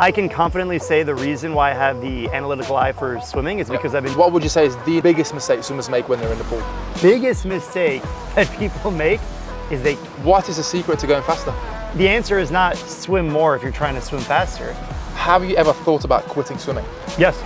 I can confidently say the reason why I have the analytical eye for swimming is because I've been... What would you say is the biggest mistake swimmers make when they're in the pool? Biggest mistake that people make is they... What is the secret to going faster? The answer is not swim more if you're trying to swim faster. Have you ever thought about quitting swimming? Yes.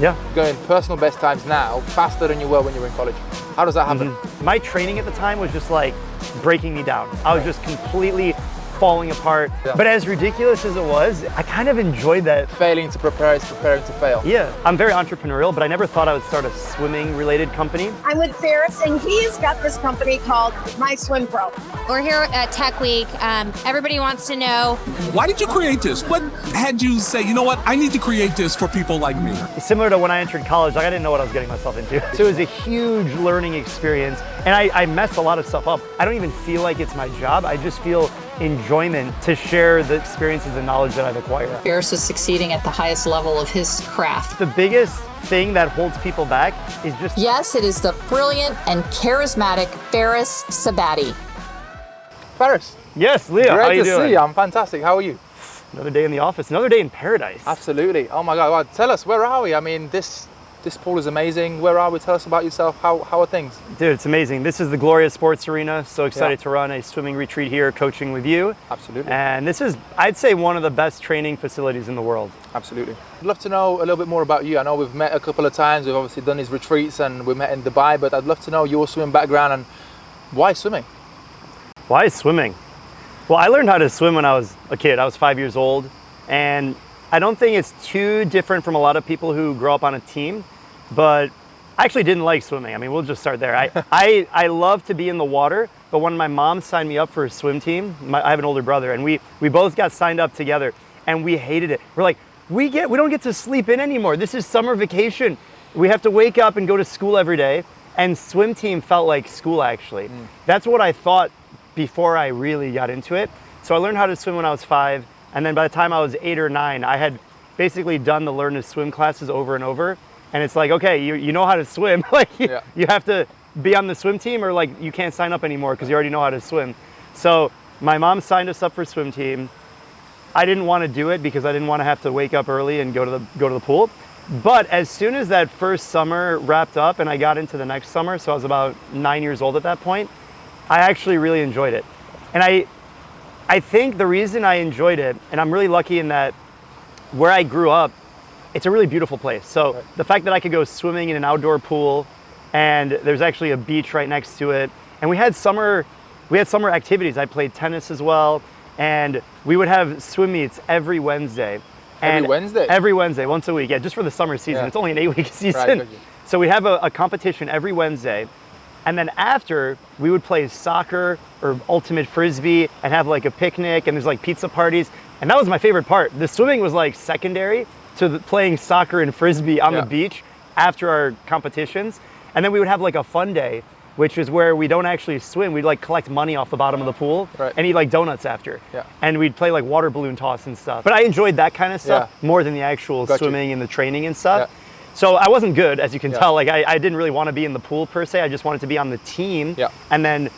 Yeah. Going personal best times now, faster than you were when you were in college. How does that happen? My training at the time was just like breaking me down. I was just completely falling apart. Yeah. But as ridiculous as it was, I kind of enjoyed that. Failing to prepare is preparing to fail. Yeah, I'm very entrepreneurial, but I never thought I would start a swimming related company. I'm with Fares, and he's got this company called MySwimPro. We're here at Tech Week. Everybody wants to know, why did you create this? What had you say, you know what, I need to create this for people like me? Similar to when I entered college, like I didn't know what I was getting myself into. So it was a huge learning experience, and I messed a lot of stuff up. I don't even feel like it's my job. I just feel enjoyment to share the experiences and knowledge that I've acquired. Fares is succeeding at the highest level of his craft. The biggest thing that holds people back is just... Yes, it is the brilliant and charismatic Fares Ksebati. Fares. Yes, Leo, how you Great to doing? see you. I'm fantastic. How are you? Another day in the office, another day in paradise. Absolutely. Oh my God. Well, tell us, where are we? I mean, this pool is amazing. Where are we? Tell us about yourself. How are things? Dude, it's amazing. This is the Glorious Sports Arena. So excited to run a swimming retreat here, coaching with you. Absolutely. And this is, I'd say, one of the best training facilities in the world. Absolutely. I'd love to know a little bit more about you. I know we've met a couple of times. We've obviously done these retreats and we met in Dubai, but I'd love to know your swimming background and why swimming? Why swimming? Well, I learned how to swim when I was a kid. I was 5 years old. And I don't think it's too different from a lot of people who grow up on a team, but I actually didn't like swimming. I mean, we'll just start there. I love to be in the water, but when my mom signed me up for a swim team, I have an older brother, and we both got signed up together, and we hated it. We're like, we don't get to sleep in anymore. This is summer vacation. We have to wake up and go to school every day, and swim team felt like school, actually. That's what I thought before I really got into it. So I learned how to swim when I was 5, and then by the time I was 8 or 9, I had basically done the learn to swim classes over and over. And it's like, okay, you know how to swim. Like you have to be on the swim team, or like you can't sign up anymore because you already know how to swim. So my mom signed us up for swim team. I didn't want to do it because I didn't want to have to wake up early and go to the pool. But as soon as that first summer wrapped up and I got into the next summer, so I was about 9 years old at that point, I actually really enjoyed it. And I think the reason I enjoyed it, and I'm really lucky in that where I grew up, it's a really beautiful place. So the fact that I could go swimming in an outdoor pool, and there's actually a beach right next to it, and we had summer activities. I played tennis as well, and we would have swim meets every Wednesday. Every Wednesday? Every Wednesday, once a week, yeah, just for the summer season. It's only an 8-week season. Right, so we'd have a competition every Wednesday, and then after, we would play soccer or ultimate frisbee and have like a picnic, and there's like pizza parties, and that was my favorite part. The swimming was like secondary to playing soccer and frisbee on the beach after our competitions. And then we would have like a fun day, which is where we don't actually swim. We'd like collect money off the bottom of the pool and eat like donuts after. And we'd play like water balloon toss and stuff. But I enjoyed that kind of stuff more than the actual swimming and the training and stuff. So I wasn't good, as you can tell. Like I didn't really want to be in the pool per se. I just wanted to be on the team and then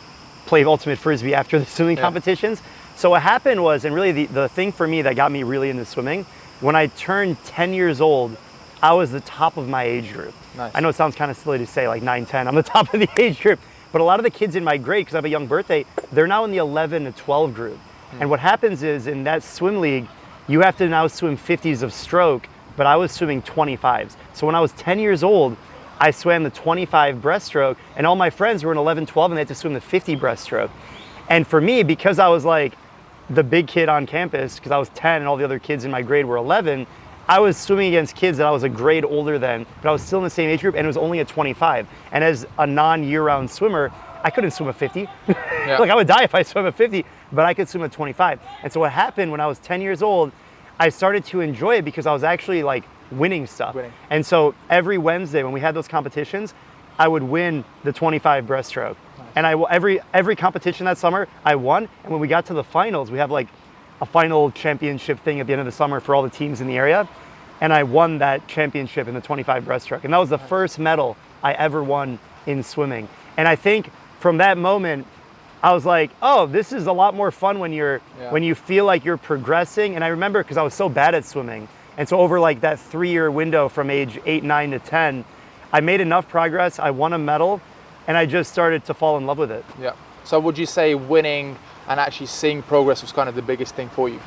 play ultimate frisbee after the swimming competitions. So what happened was, and really the thing for me that got me really into swimming, when I turned 10 years old, I was the top of my age group. Nice. I know it sounds kind of silly to say, like 9, 10, I'm the top of the age group, but a lot of the kids in my grade, because I have a young birthday, they're now in the 11 to 12 group. And what happens is, in that swim league, you have to now swim 50s of stroke, but I was swimming 25s. So when I was 10 years old, I swam the 25 breaststroke, and all my friends were in 11, 12, and they had to swim the 50 breaststroke. And for me, because I was like the big kid on campus, because I was 10 and all the other kids in my grade were 11, I was swimming against kids that I was a grade older than, but I was still in the same age group, and it was only a 25. And as a non-year-round swimmer, I couldn't swim a 50. Like I would die if I swam a 50, but I could swim a 25. And so what happened when I was 10 years old, I started to enjoy it because I was actually like winning stuff. And so every Wednesday when we had those competitions, I would win the 25 breaststroke. And every competition that summer, I won. And when we got to the finals, we have like a final championship thing at the end of the summer for all the teams in the area. And I won that championship in the 25 breaststroke. And that was the first medal I ever won in swimming. And I think from that moment, I was like, oh, this is a lot more fun when Yeah. when you feel like you're progressing. And I remember because I was so bad at swimming. And so over like that 3-year window from age 8, 9 to 10, I made enough progress. I won a medal and I just started to fall in love with it. Yeah. So would you say winning and actually seeing progress was kind of the biggest thing for you?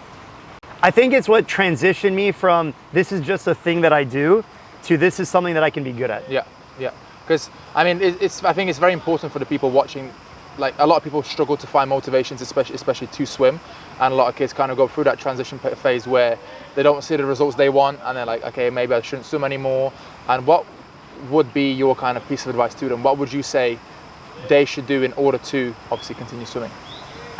I think it's what transitioned me from this is just a thing that I do to this is something that I can be good at. Yeah, yeah. Because I mean, I think it's very important for the people watching. Like a lot of people struggle to find motivations, especially to swim, and a lot of kids kind of go through that transition phase where they don't see the results they want, and they're like, okay, maybe I shouldn't swim anymore. And what would be your kind of piece of advice to them? What would you say they should do in order to obviously continue swimming?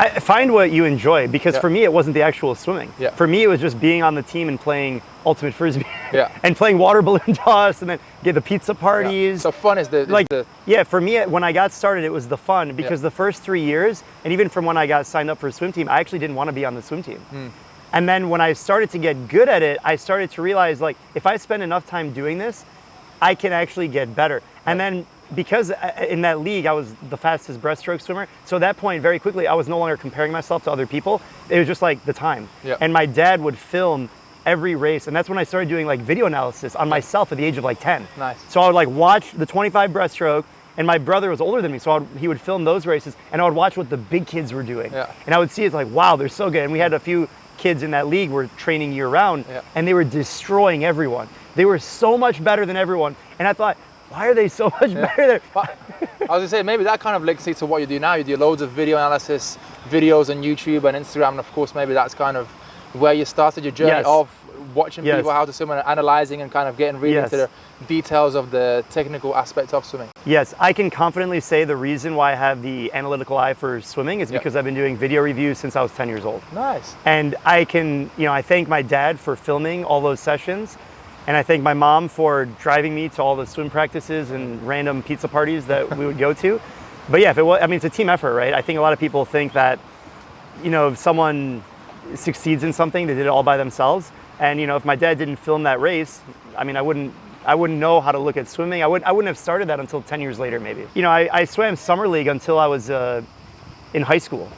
I find what you enjoy because Yeah. for me it wasn't the actual swimming. Yeah. For me it was just being on the team and playing ultimate frisbee. Yeah. And playing water balloon toss and then get the pizza Yeah. parties. So fun is the Yeah, for me when I got started it was the fun because Yeah. the first 3 years and even from when I got signed up for a swim team I actually didn't want to be on the swim team. And then when I started to get good at it I started to realize like if I spend enough time doing this I can actually get better. And then because in that league I was the fastest breaststroke swimmer, so at that point very quickly I was no longer comparing myself to other people. It was just like the time. Yeah. And my dad would film every race, and that's when I started doing like video analysis on myself at the age of like 10. Nice. So I would like watch the 25 breaststroke, and my brother was older than me, so he would film those races, and I would watch what the big kids were doing. Yeah. And I would see it's like, wow, they're so good. And we had a few kids in that league were training year round, Yeah. and they were destroying everyone. They were so much better than everyone, and I thought, why are they so much better than? But I was gonna say maybe that kind of links to what you do now. You do loads of video analysis videos on YouTube and Instagram, and of course maybe that's kind of where you started your journey Yes. of watching Yes. people how to swim and analyzing and kind of getting really Yes. into the details of the technical aspect of swimming. Yes, I can confidently say the reason why I have the analytical eye for swimming is Yeah. because I've been doing video reviews since I was 10 years old. Nice. And I can, I thank my dad for filming all those sessions. And I thank my mom for driving me to all the swim practices and random pizza parties that we would go to. But yeah, it's a team effort, right? I think a lot of people think that, if someone succeeds in something, they did it all by themselves. And, if my dad didn't film that race, I wouldn't know how to look at swimming. I wouldn't have started that until 10 years later, maybe. I swam summer league until I was in high school.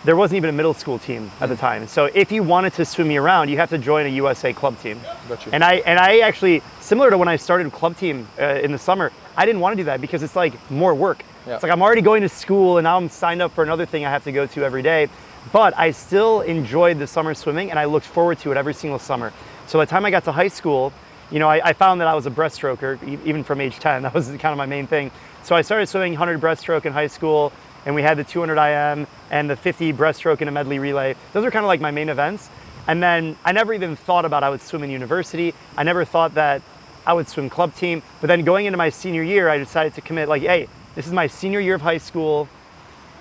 There wasn't even a middle school team at the time. So if you wanted to swim year round, you have to join a USA club team. Gotcha. And I actually, similar to when I started club team in the summer, I didn't want to do that because it's like more work. Yeah. It's like I'm already going to school and now I'm signed up for another thing I have to go to every day. But I still enjoyed the summer swimming and I looked forward to it every single summer. So by the time I got to high school, I found that I was a breaststroker, even from age 10. That was kind of my main thing. So I started swimming 100 breaststroke in high school, and we had the 200 IM and the 50 breaststroke in a medley relay. Those were kind of like my main events. And then I never even thought about I would swim in university. I never thought that I would swim club team. But then going into my senior year, I decided to commit like, hey, this is my senior year of high school.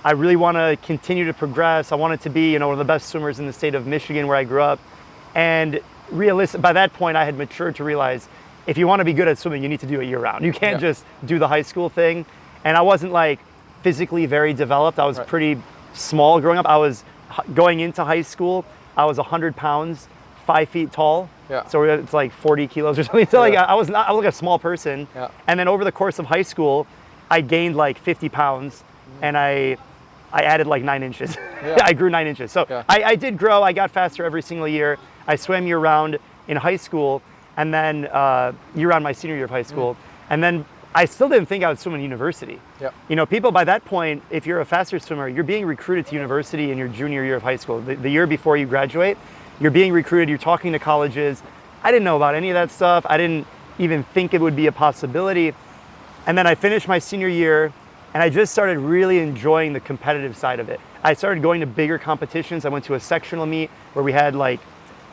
I really want to continue to progress. I wanted to be, one of the best swimmers in the state of Michigan where I grew up. And by that point, I had matured to realize if you want to be good at swimming, you need to do it year round. You can't just do the high school thing. And I wasn't like physically very developed. I was pretty small growing up. I was going into high school. I was 100 pounds, 5 feet tall. Yeah. So it's like 40 kilos or something. So like I was like a small person. Yeah. And then over the course of high school, I gained like 50 pounds and I added like 9 inches. Yeah. I grew 9 inches. So I did grow. I got faster every single year. I swam year round in high school and then year round my senior year of high school. And then I still didn't think I would swim in university. Yep. People by that point, if you're a faster swimmer, you're being recruited to university in your junior year of high school. The year before you graduate, you're being recruited, you're talking to colleges. I didn't know about any of that stuff. I didn't even think it would be a possibility. And then I finished my senior year and I just started really enjoying the competitive side of it. I started going to bigger competitions. I went to a sectional meet where we had like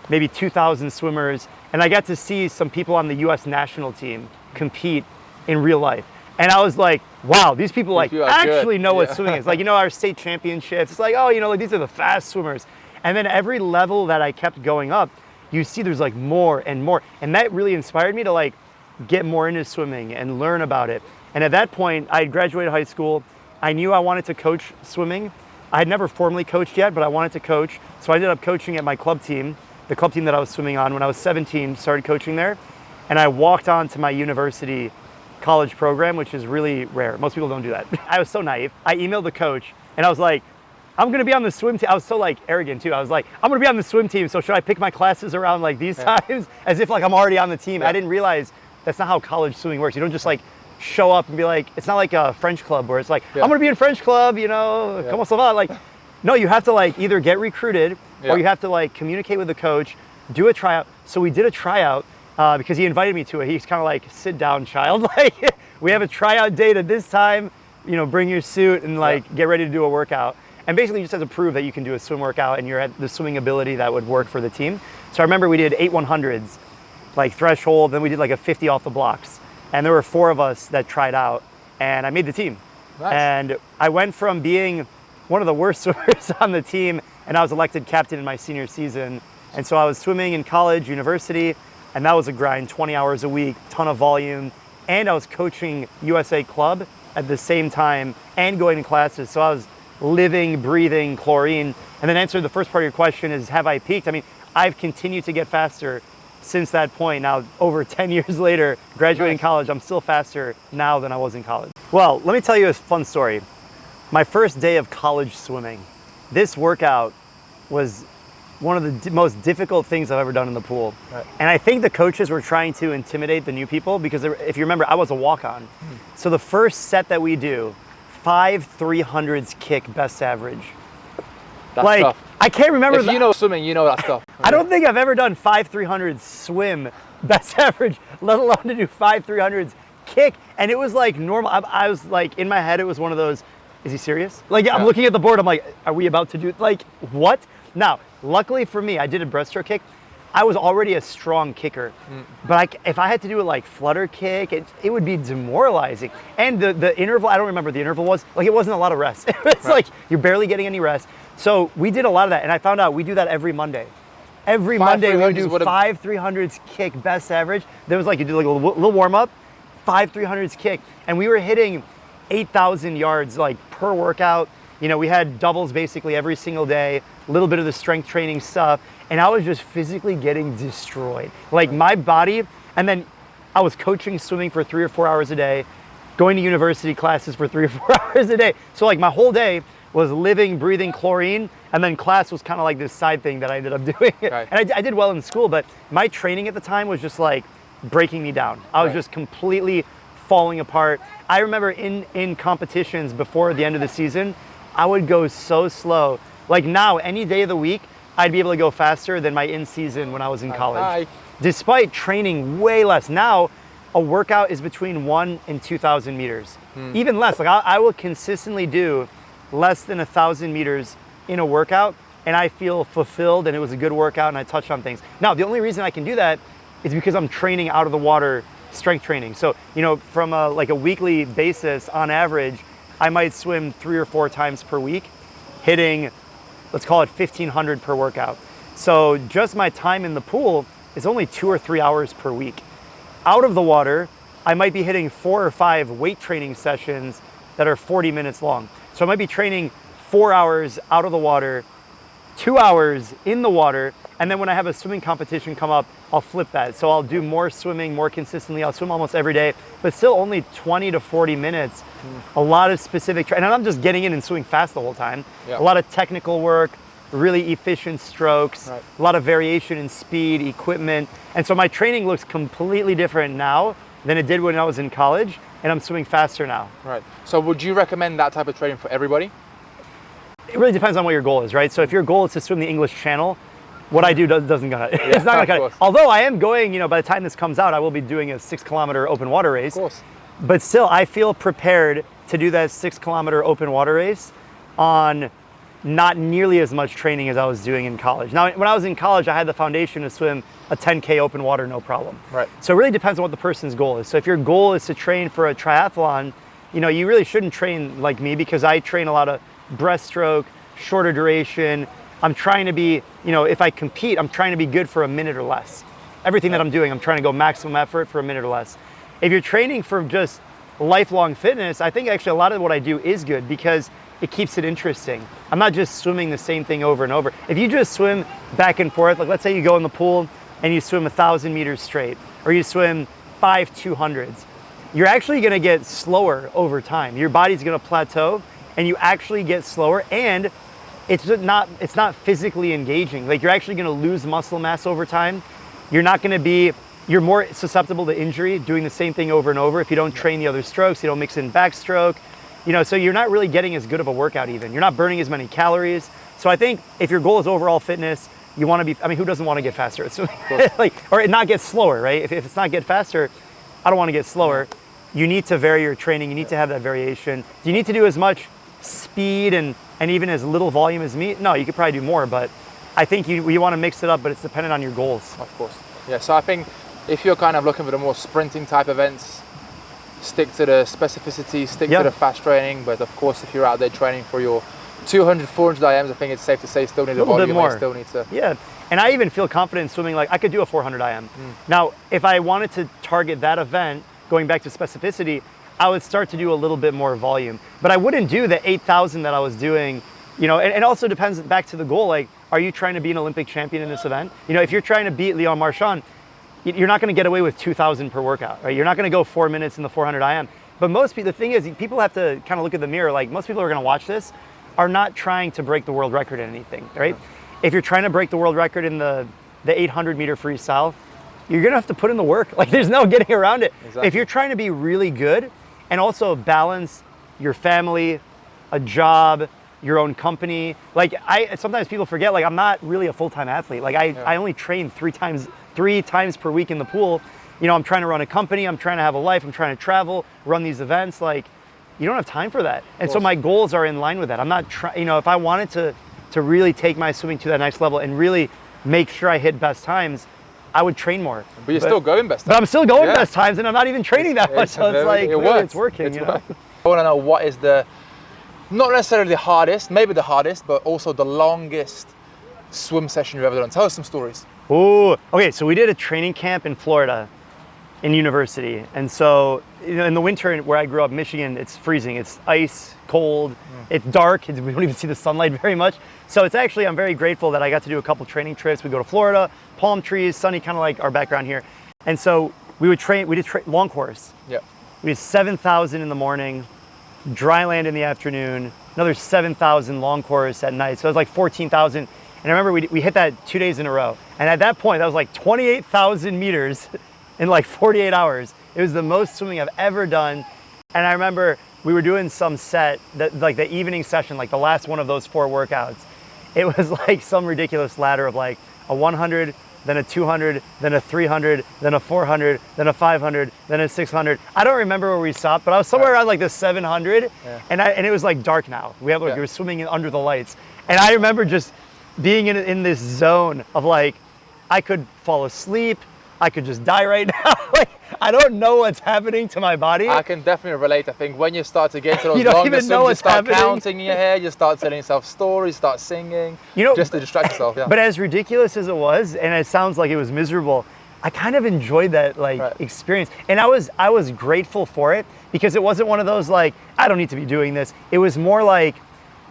maybe 2,000 swimmers. And I got to see some people on the US national team compete in real life. And I was like, wow, these people actually know what swimming is. Like, our state championships, it's like, oh, like these are the fast swimmers. And then every level that I kept going up, you see there's like more and more. And that really inspired me to like get more into swimming and learn about it. And at that point, I had graduated high school. I knew I wanted to coach swimming. I had never formally coached yet, but I wanted to coach. So I ended up coaching at my club team, the club team that I was swimming on when I was 17, started coaching there. And I walked on to my university college program, which is really rare. Most people don't do that. I was so naive. I emailed the coach and I was like, I'm gonna be on the swim team. I was so like arrogant too. I was like, I'm gonna be on the swim team, so should I pick my classes around like these times? As if like I'm already on the team. I didn't realize that's not how college swimming works. You don't just like show up and be like, it's not like a French club where it's like, I'm gonna be in French club, you know, comment ça va? Like, no, you have to like either get recruited or you have to like communicate with the coach, do a tryout. So we did a tryout because he invited me to it. He's kind of like, sit down, child. Like, we have a tryout date at this time, you know, bring your suit and like get ready to do a workout. And basically just have to prove that you can do a swim workout and you're at the swimming ability that would work for the team. So I remember we did 8 100s, like threshold, then we did like a 50 off the blocks. And there were 4 of us that tried out and I made the team. Nice. And I went from being one of the worst swimmers on the team and I was elected captain in my senior season. And so I was swimming in college, university, and that was a grind, 20 hours a week, ton of volume. And I was coaching USA Club at the same time and going to classes. So I was living, breathing chlorine. And then answer the first part of your question is, have I peaked? I mean, I've continued to get faster since that point. Now, over 10 years later, graduating college, I'm still faster now than I was in college. Well, let me tell you a fun story. My first day of college swimming, this workout was one of the most difficult things I've ever done in the pool. Right. And I think the coaches were trying to intimidate the new people because if you remember, I was a walk-on. So the first set that we do, 5 300s kick best average. That's like, tough. I can't remember. If you know swimming, you know that stuff. I don't think I've ever done 5 300s swim best average, let alone to do 5 300s kick. And it was like normal. I was like, in my head, it was one of those, is he serious? Like, I'm looking at the board, I'm like, are we about to do, like, what? Now, luckily for me, I did a breaststroke kick. I was already a strong kicker, but if I had to do it like flutter kick, it would be demoralizing. And the interval, I don't remember what the interval was, like it wasn't a lot of rest. It's like you're barely getting any rest. So we did a lot of that, and I found out we do that every Monday. Every Monday we would do 5 300s kick best average. There was like, you do like a little warm up, 5 300s kick, and we were hitting 8,000 yards like per workout. You know, we had doubles basically every single day, a little bit of the strength training stuff, and I was just physically getting destroyed. Like my body, and then I was coaching swimming for 3 or 4 hours a day, going to university classes for 3 or 4 hours a day. So like my whole day was living, breathing chlorine, and then class was kind of like this side thing that I ended up doing. Right. And I did well in school, but my training at the time was just like breaking me down. I was just completely falling apart. I remember in competitions before the end of the season, I would go so slow. Like now, any day of the week, I'd be able to go faster than my in-season when I was in college. Despite training way less. Now, a workout is between 1 and 2,000 meters. Even less. Like I will consistently do less than 1,000 meters in a workout, and I feel fulfilled, and it was a good workout, and I touched on things. Now, the only reason I can do that is because I'm training out of the water strength training. So, you know, from a weekly basis, on average, I might swim 3 or 4 times per week, hitting, let's call it 1,500 per workout. So just my time in the pool is only 2 or 3 hours per week. Out of the water, I might be hitting 4 or 5 weight training sessions that are 40 minutes long. So I might be training 4 hours out of the water, 2 hours in the water, and then when I have a swimming competition come up, I'll flip that. So I'll do more swimming more consistently. I'll swim almost every day, but still only 20 to 40 minutes. A lot of specific, and I'm just getting in and swimming fast the whole time. A lot of technical work, really efficient strokes, a lot of variation in speed, equipment. And so my training looks completely different now than it did when I was in college, and I'm swimming faster now. Right. So would you recommend that type of training for everybody? It really depends on what your goal is, right? So if your goal is to swim the English Channel, what I do doesn't cut it. It's not gonna cut it. Although I am going, you know, by the time this comes out, I will be doing a 6-kilometer open water race. Of course. But still, I feel prepared to do that 6-kilometer open water race on not nearly as much training as I was doing in college. Now, when I was in college, I had the foundation to swim a 10K open water, no problem. Right. So it really depends on what the person's goal is. So if your goal is to train for a triathlon, you know, you really shouldn't train like me because I train a lot of breaststroke, shorter duration. I'm trying to be, you know, if I compete, I'm trying to be good for a minute or less. Everything that I'm doing, I'm trying to go maximum effort for a minute or less. If you're training for just lifelong fitness, I think actually a lot of what I do is good because it keeps it interesting. I'm not just swimming the same thing over and over. If you just swim back and forth, like let's say you go in the pool and you swim 1,000 meters straight, or you swim 5 200s, you're actually gonna get slower over time. Your body's gonna plateau and you actually get slower, and it's not physically engaging. Like, you're actually gonna lose muscle mass over time. You're more susceptible to injury doing the same thing over and over if you don't train the other strokes, you don't mix in backstroke, so you're not really getting as good of a workout even. You're not burning as many calories. So I think if your goal is overall fitness, you wanna be, who doesn't wanna get faster? So, or not get slower, right? If it's not get faster, I don't wanna get slower. You need to vary your training, you need to have that variation. Do you need to do as much speed and even as little volume as me? No, you could probably do more, but I think you wanna mix it up, but it's dependent on your goals. Of course. Yeah, so I think if you're kind of looking for the more sprinting type events, stick to the specificity, stick to the fast training. But of course, if you're out there training for your 200, 400 IMs, I think it's safe to say still need a volume, more. Still need to. Yeah, and I even feel confident in swimming. Like, I could do a 400 IM. Now, if I wanted to target that event, going back to specificity, I would start to do a little bit more volume. But I wouldn't do the 8,000 that I was doing, and it also depends back to the goal. Like, are you trying to be an Olympic champion in this event? If you're trying to beat Leon Marchand, you're not going to get away with 2,000 per workout, right? You're not going to go 4 minutes in the 400 IM. But most people, the thing is, people have to kind of look at the mirror. Like, most people who are going to watch this are not trying to break the world record in anything, right? If you're trying to break the world record in the 800 meter freestyle, you're going to have to put in the work. Like, there's no getting around it. Exactly. If you're trying to be really good and also balance your family, a job, your own company. Like, sometimes people forget, like, I'm not really a full-time athlete. Like, I only train three times per week in the pool. I'm trying to run a company, I'm trying to have a life, I'm trying to travel, run these events. Like, you don't have time for that. And so my goals are in line with that. I'm not trying, if I wanted to really take my swimming to that next level and really make sure I hit best times, I would train more. But you're still going best times. But I'm still going best times, and I'm not even training that much. So it's like, it's working. I want to know, what is not necessarily the hardest, maybe the hardest, but also the longest swim session you've ever done? Tell us some stories. Oh, okay. So we did a training camp in Florida, in university, and so in the winter where I grew up, Michigan, it's freezing. It's ice, cold. It's dark. We don't even see the sunlight very much. So it's actually, I'm very grateful that I got to do a couple training trips. We go to Florida, palm trees, sunny, kind of like our background here. And so we did long course. Yeah. We did 7,000 in the morning, dry land in the afternoon, another 7,000 long course at night. So it was like 14,000. And I remember we hit that 2 days in a row. And at that point, that was like 28,000 meters in like 48 hours. It was the most swimming I've ever done. And I remember we were doing some set, like the evening session, like the last one of those 4 workouts. It was like some ridiculous ladder of like a 100, then a 200, then a 300, then a 400, then a 500, then a 600. I don't remember where we stopped, but I was somewhere around like the 700, and it was like dark now. We were swimming under the lights, and I remember just being in this zone of like, I could fall asleep, I could just die right now. Like, I don't know what's happening to my body. I can definitely relate. I think when you start to get to those longer swims, you start counting in your head, you start telling yourself stories, start singing, just to distract yourself. Yeah. But as ridiculous as it was, and it sounds like it was miserable, I kind of enjoyed that experience. And I was grateful for it, because it wasn't one of those like, I don't need to be doing this. It was more like,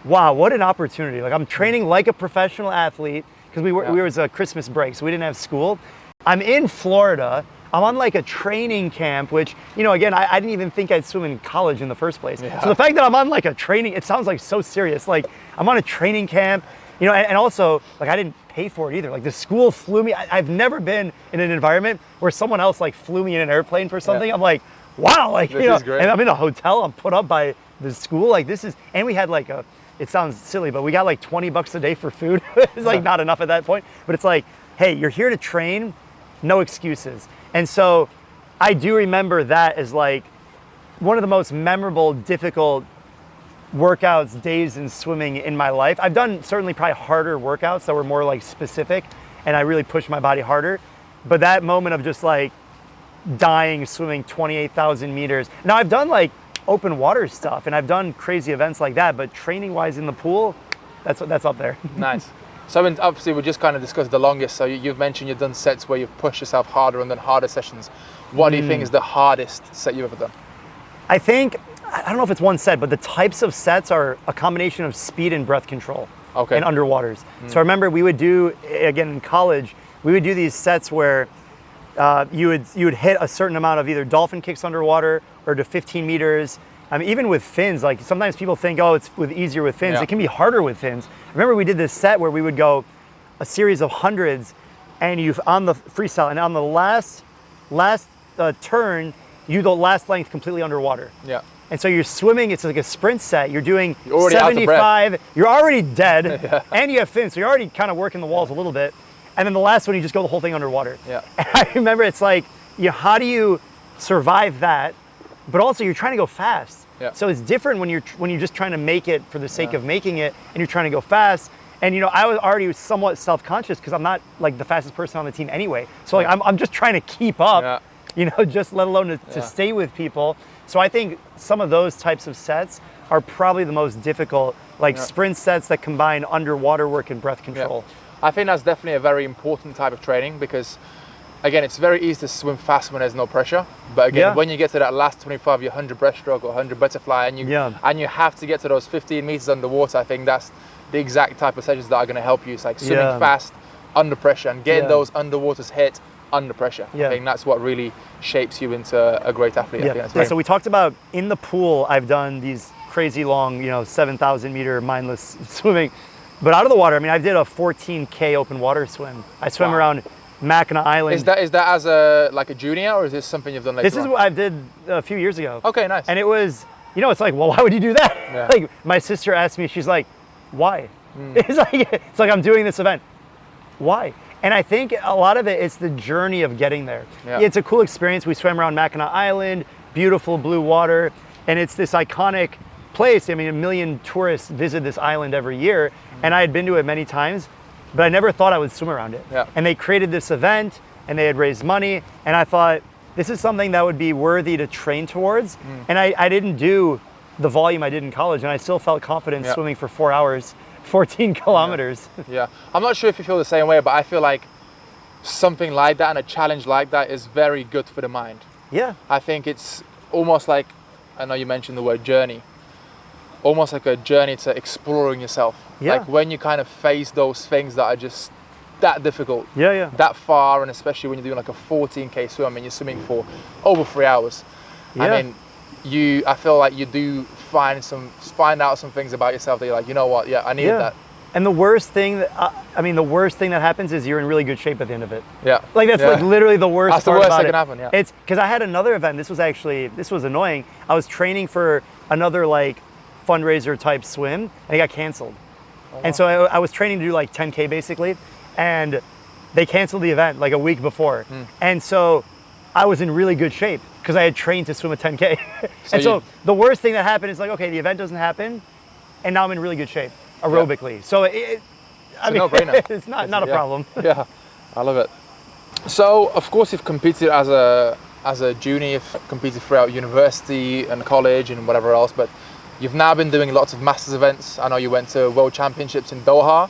wow, what an opportunity. Like, I'm training like a professional athlete, because we was a Christmas break, so we didn't have school. I'm in Florida. I'm on like a training camp, which, again, I didn't even think I'd swim in college in the first place. Yeah. So the fact that I'm on like a training, it sounds like so serious. Like, I'm on a training camp, and also like I didn't pay for it either. Like, the school flew me. I've never been in an environment where someone else like flew me in an airplane for something. Yeah. I'm like, wow, like, this is great. And I'm in a hotel. I'm put up by the school. Like, and we had like it sounds silly, but we got like $20 a day for food. It's like not enough at that point, but it's like, hey, you're here to train. No excuses. And so I do remember that as like one of the most memorable, difficult workouts, days in swimming in my life. I've done certainly probably harder workouts that were more like specific, and I really pushed my body harder. But that moment of just like dying swimming 28,000 meters. Now, I've done like open water stuff and I've done crazy events like that, but training wise in the pool, that's up there. Nice. So obviously we just kind of discussed the longest. So you've mentioned you've done sets where you've pushed yourself harder and done harder sessions. What do you think is the hardest set you've ever done? I think, I don't know if it's one set, but the types of sets are a combination of speed and breath control and underwaters. So I remember we would do, again in college, we would do these sets where you would hit a certain amount of either dolphin kicks underwater or to 15 meters. I mean, even with fins, like sometimes people think, oh, it's easier with fins. Yeah. It can be harder with fins. I remember we did this set where we would go a series of hundreds, and on the freestyle, and on the last turn, you the last length completely underwater. Yeah. And so you're swimming, it's like a sprint set. You're doing You're already out of breath. 75, you're already dead, and you have fins, so you're already kind of working the walls a little bit. And then the last one, you just go the whole thing underwater. Yeah. And I remember it's like, how do you survive that? But also you're trying to go fast. Yeah. So it's different when you're just trying to make it for the sake of making it, and you're trying to go fast. And I was already somewhat self-conscious because I'm not like the fastest person on the team anyway. So like I'm just trying to keep up, just let alone to stay with people. So I think some of those types of sets are probably the most difficult, like sprint sets that combine underwater work and breath control. I think that's definitely a very important type of training because, again, it's very easy to swim fast when there's no pressure. But again, when you get to that last 25, your 100 breaststroke or 100 butterfly, and you have to get to those 15 meters underwater, I think that's the exact type of sessions that are going to help you. It's like swimming fast under pressure and getting those underwaters hit under pressure. I think that's what really shapes you into a great athlete. I think that's so we talked about in the pool, I've done these crazy long, 7,000 meter mindless swimming. But out of the water, I mean, I did a 14K open water swim. I swam around Mackinac Island. Is that as a junior, or is this something you've done later? This is what I did a few years ago. Okay, nice. And it was, it's like, well, why would you do that? Yeah. Like my sister asked me, she's like, why? It's like I'm doing this event. Why? And I think a lot of it is the journey of getting there. Yeah. It's a cool experience. We swam around Mackinac Island, beautiful blue water, and it's this iconic place. I mean, 1 million tourists visit this island every year, and I had been to it many times, but I never thought I would swim around it. Yeah. And they created this event, and they had raised money, and I thought, this is something that would be worthy to train towards. And I didn't do the volume I did in college, and I still felt confident swimming for 4 hours, 14 kilometers. Yeah. I'm not sure if you feel the same way, but I feel like something like that and a challenge like that is very good for the mind. Yeah. I think it's almost like, I know you mentioned the word journey, almost like a journey to exploring yourself. Yeah. Like when you kind of face those things that are just that difficult, Yeah. that far, and especially when you're doing like a 14K swim and you're swimming for over 3 hours. Yeah. I mean, I feel like you do find out some things about yourself that you're like, you know what, I needed that. And the worst thing that happens is you're in really good shape at the end of it. Yeah. Like that's like literally the worst That's the part worst about that it. can happen, yeah. It's because I had another event. This was annoying. I was training for another like fundraiser type swim, and it got canceled. Oh, wow. And so I was training to do like 10K basically, and they canceled the event like a week before. And so I was in really good shape because I had trained to swim a 10K. So the worst thing that happened is like, okay, the event doesn't happen, and now I'm in really good shape aerobically. So I mean, no-brainer. It's not a problem. Yeah, I love it. So of course you've competed as a junior, you've competed throughout university and college and whatever else, but you've now been doing lots of masters events. I know you went to World Championships in Doha,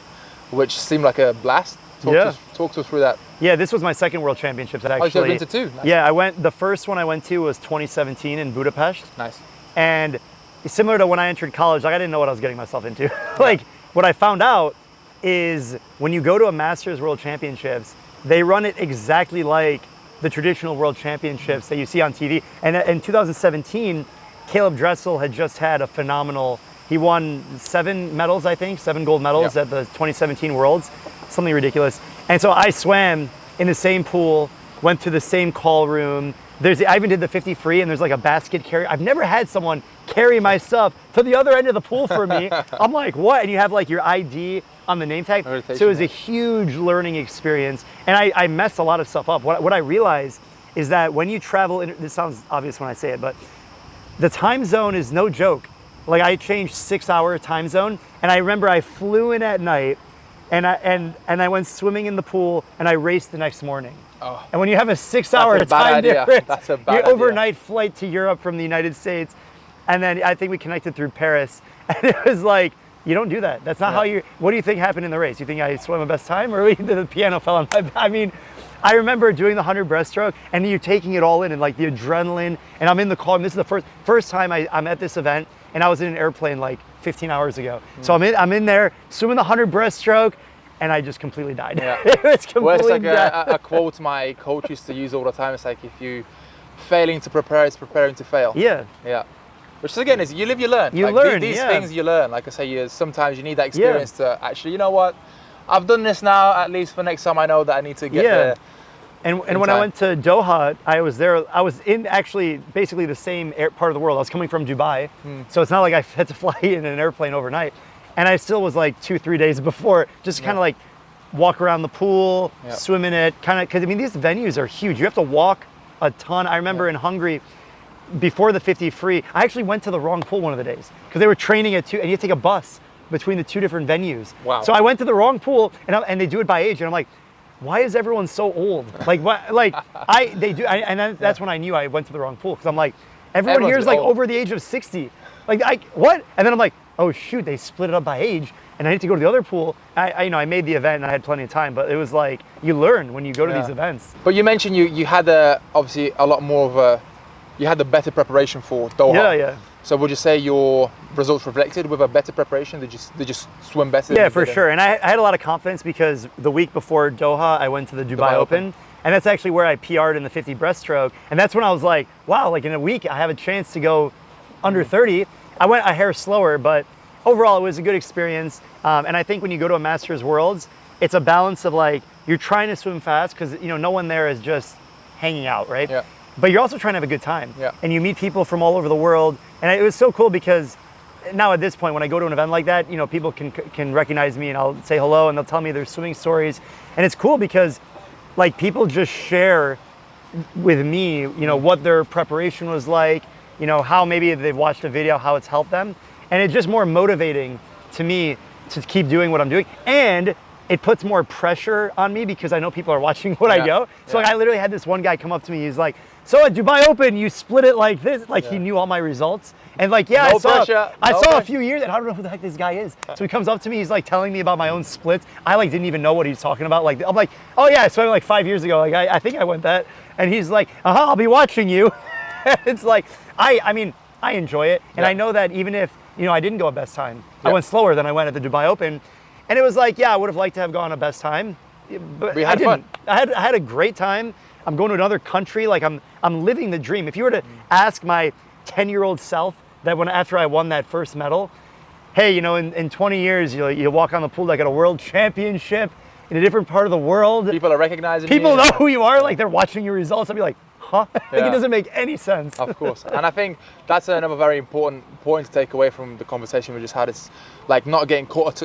which seemed like a blast. Talk to us through that. Yeah, this was my second World Championships. Actually, you've been to two? Nice. Yeah, the first one I went to was 2017 in Budapest. Nice. And similar to when I entered college, like I didn't know what I was getting myself into. Like what I found out is when you go to a Masters World Championships, they run it exactly like the traditional World Championships that you see on TV. And in 2017, Caleb Dressel had just had a phenomenal, he won 7 medals, I think, 7 gold medals at the 2017 Worlds, something ridiculous. And so I swam in the same pool, went to the same call room. I even did the 50 free, and there's like a basket carry. I've never had someone carry my stuff to the other end of the pool for me. I'm like, what? And you have like your ID on the name tag. So it was a huge learning experience. And I messed a lot of stuff up. What I realized is that when you travel, this sounds obvious when I say it, but the time zone is no joke. Like I changed 6-hour time zone, and I remember I flew in at night, and I went swimming in the pool, and I raced the next morning. Oh. And when you have a 6-hour time difference, that's a bad your overnight flight to Europe from the United States, and then I think we connected through Paris, and it was like, you don't do that. That's not how you. What do you think happened in the race? You think I swam my best time, or the piano fell on my back? I mean, I remember doing the 100 breaststroke, and you're taking it all in, and like the adrenaline, and I'm in the car. And this is the first time I'm at this event, and I was in an airplane like 15 hours ago. So I'm in there swimming the 100 breaststroke, and I just completely died. Yeah. It was completely Well, it's like dead. a quote my coach used to use all the time. It's like, if you failing to prepare, it's preparing to fail. Yeah. Yeah. Which again is you live, you learn. You Like, learn, these yeah. things you learn. Like I say, sometimes you need that experience to actually, you know what, I've done this now. At least for next time, I know that I need to get there. And when I went to Doha, I was there. I was in actually basically the same part of the world. I was coming from Dubai, so it's not like I had to fly in an airplane overnight. And I still was like 2-3 days before, just kind of like walk around the pool, swim in it, kind of, because I mean these venues are huge. You have to walk a ton. I remember in Hungary, before the 50 free, I actually went to the wrong pool one of the days because they were training at 2, and you have to take a bus between the 2 different venues. Wow. So I went to the wrong pool, and they do it by age, and I'm like, why is everyone so old? Like what? Like that's when I knew I went to the wrong pool, because I'm like, everyone here is like old. over the age of 60. Like what? And then I'm like, oh shoot, they split it up by age, and I need to go to the other pool. I made the event and I had plenty of time, but it was like, you learn when you go to these events. But you mentioned you had obviously a lot more of you had the better preparation for Doha. Yeah. So would you say your results reflected with a better preparation? Did you swim better? Yeah, for sure. And I had a lot of confidence because the week before Doha, I went to the Dubai Open. And that's actually where I PR'd in the 50 breaststroke. And that's when I was like, wow, like in a week, I have a chance to go under 30. I went a hair slower, but overall it was a good experience. And I think when you go to a Masters Worlds, it's a balance of like, you're trying to swim fast because no one there is just hanging out, right? Yeah. But you're also trying to have a good time. Yeah. And you meet people from all over the world. And it was so cool because now at this point, when I go to an event like that, people can recognize me and I'll say hello and they'll tell me their swimming stories. And it's cool because like people just share with me, what their preparation was like, how maybe they've watched a video, how it's helped them. And it's just more motivating to me to keep doing what I'm doing. And it puts more pressure on me because I know people are watching what I go. So like I literally had this one guy come up to me, he's like, so at Dubai Open, you split it like this. Like he knew all my results. And like, I saw a few years, and I don't know who the heck this guy is. So he comes up to me, he's like telling me about my own splits. I like didn't even know what he was talking about. Like, I'm like, oh yeah, I swam like 5 years ago. Like I think I went that. And he's like, I'll be watching you. It's like, I mean, I enjoy it. And I know that even if, I didn't go a best time, I went slower than I went at the Dubai Open. And it was like, I would have liked to have gone a best time, but I didn't. I had a great time. I'm going to another country. Like I'm living the dream. If you were to ask my 10-year-old self that after I won that first medal, hey, in 20 years, you walk on the pool like at a world championship in a different part of the world. People are recognizing People you. know who you are. Like they're watching your results. I'd be like, huh? Like it doesn't make any sense. Of course. And I think that's another very important point to take away from the conversation we just had. It's like not getting caught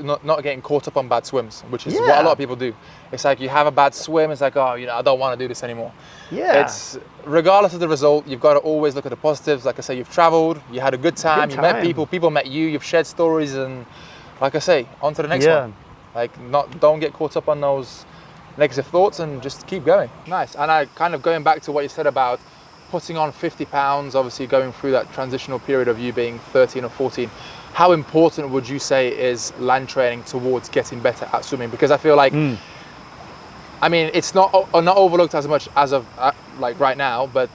up on bad swims, which is what a lot of people do. It's like you have a bad swim, it's like, oh, I don't want to do this anymore. Yeah. It's regardless of the result, you've got to always look at the positives. Like I say, you've traveled, you had a good time, you met people met you, you've shared stories, and like I say, on to the next one. Like don't get caught up on those negative thoughts and just keep going. Nice. And I kind of going back to what you said about putting on 50 pounds, obviously going through that transitional period of you being 13 or 14, how important would you say is land training towards getting better at swimming? Because I feel like, I mean, it's not overlooked as much as of like right now, but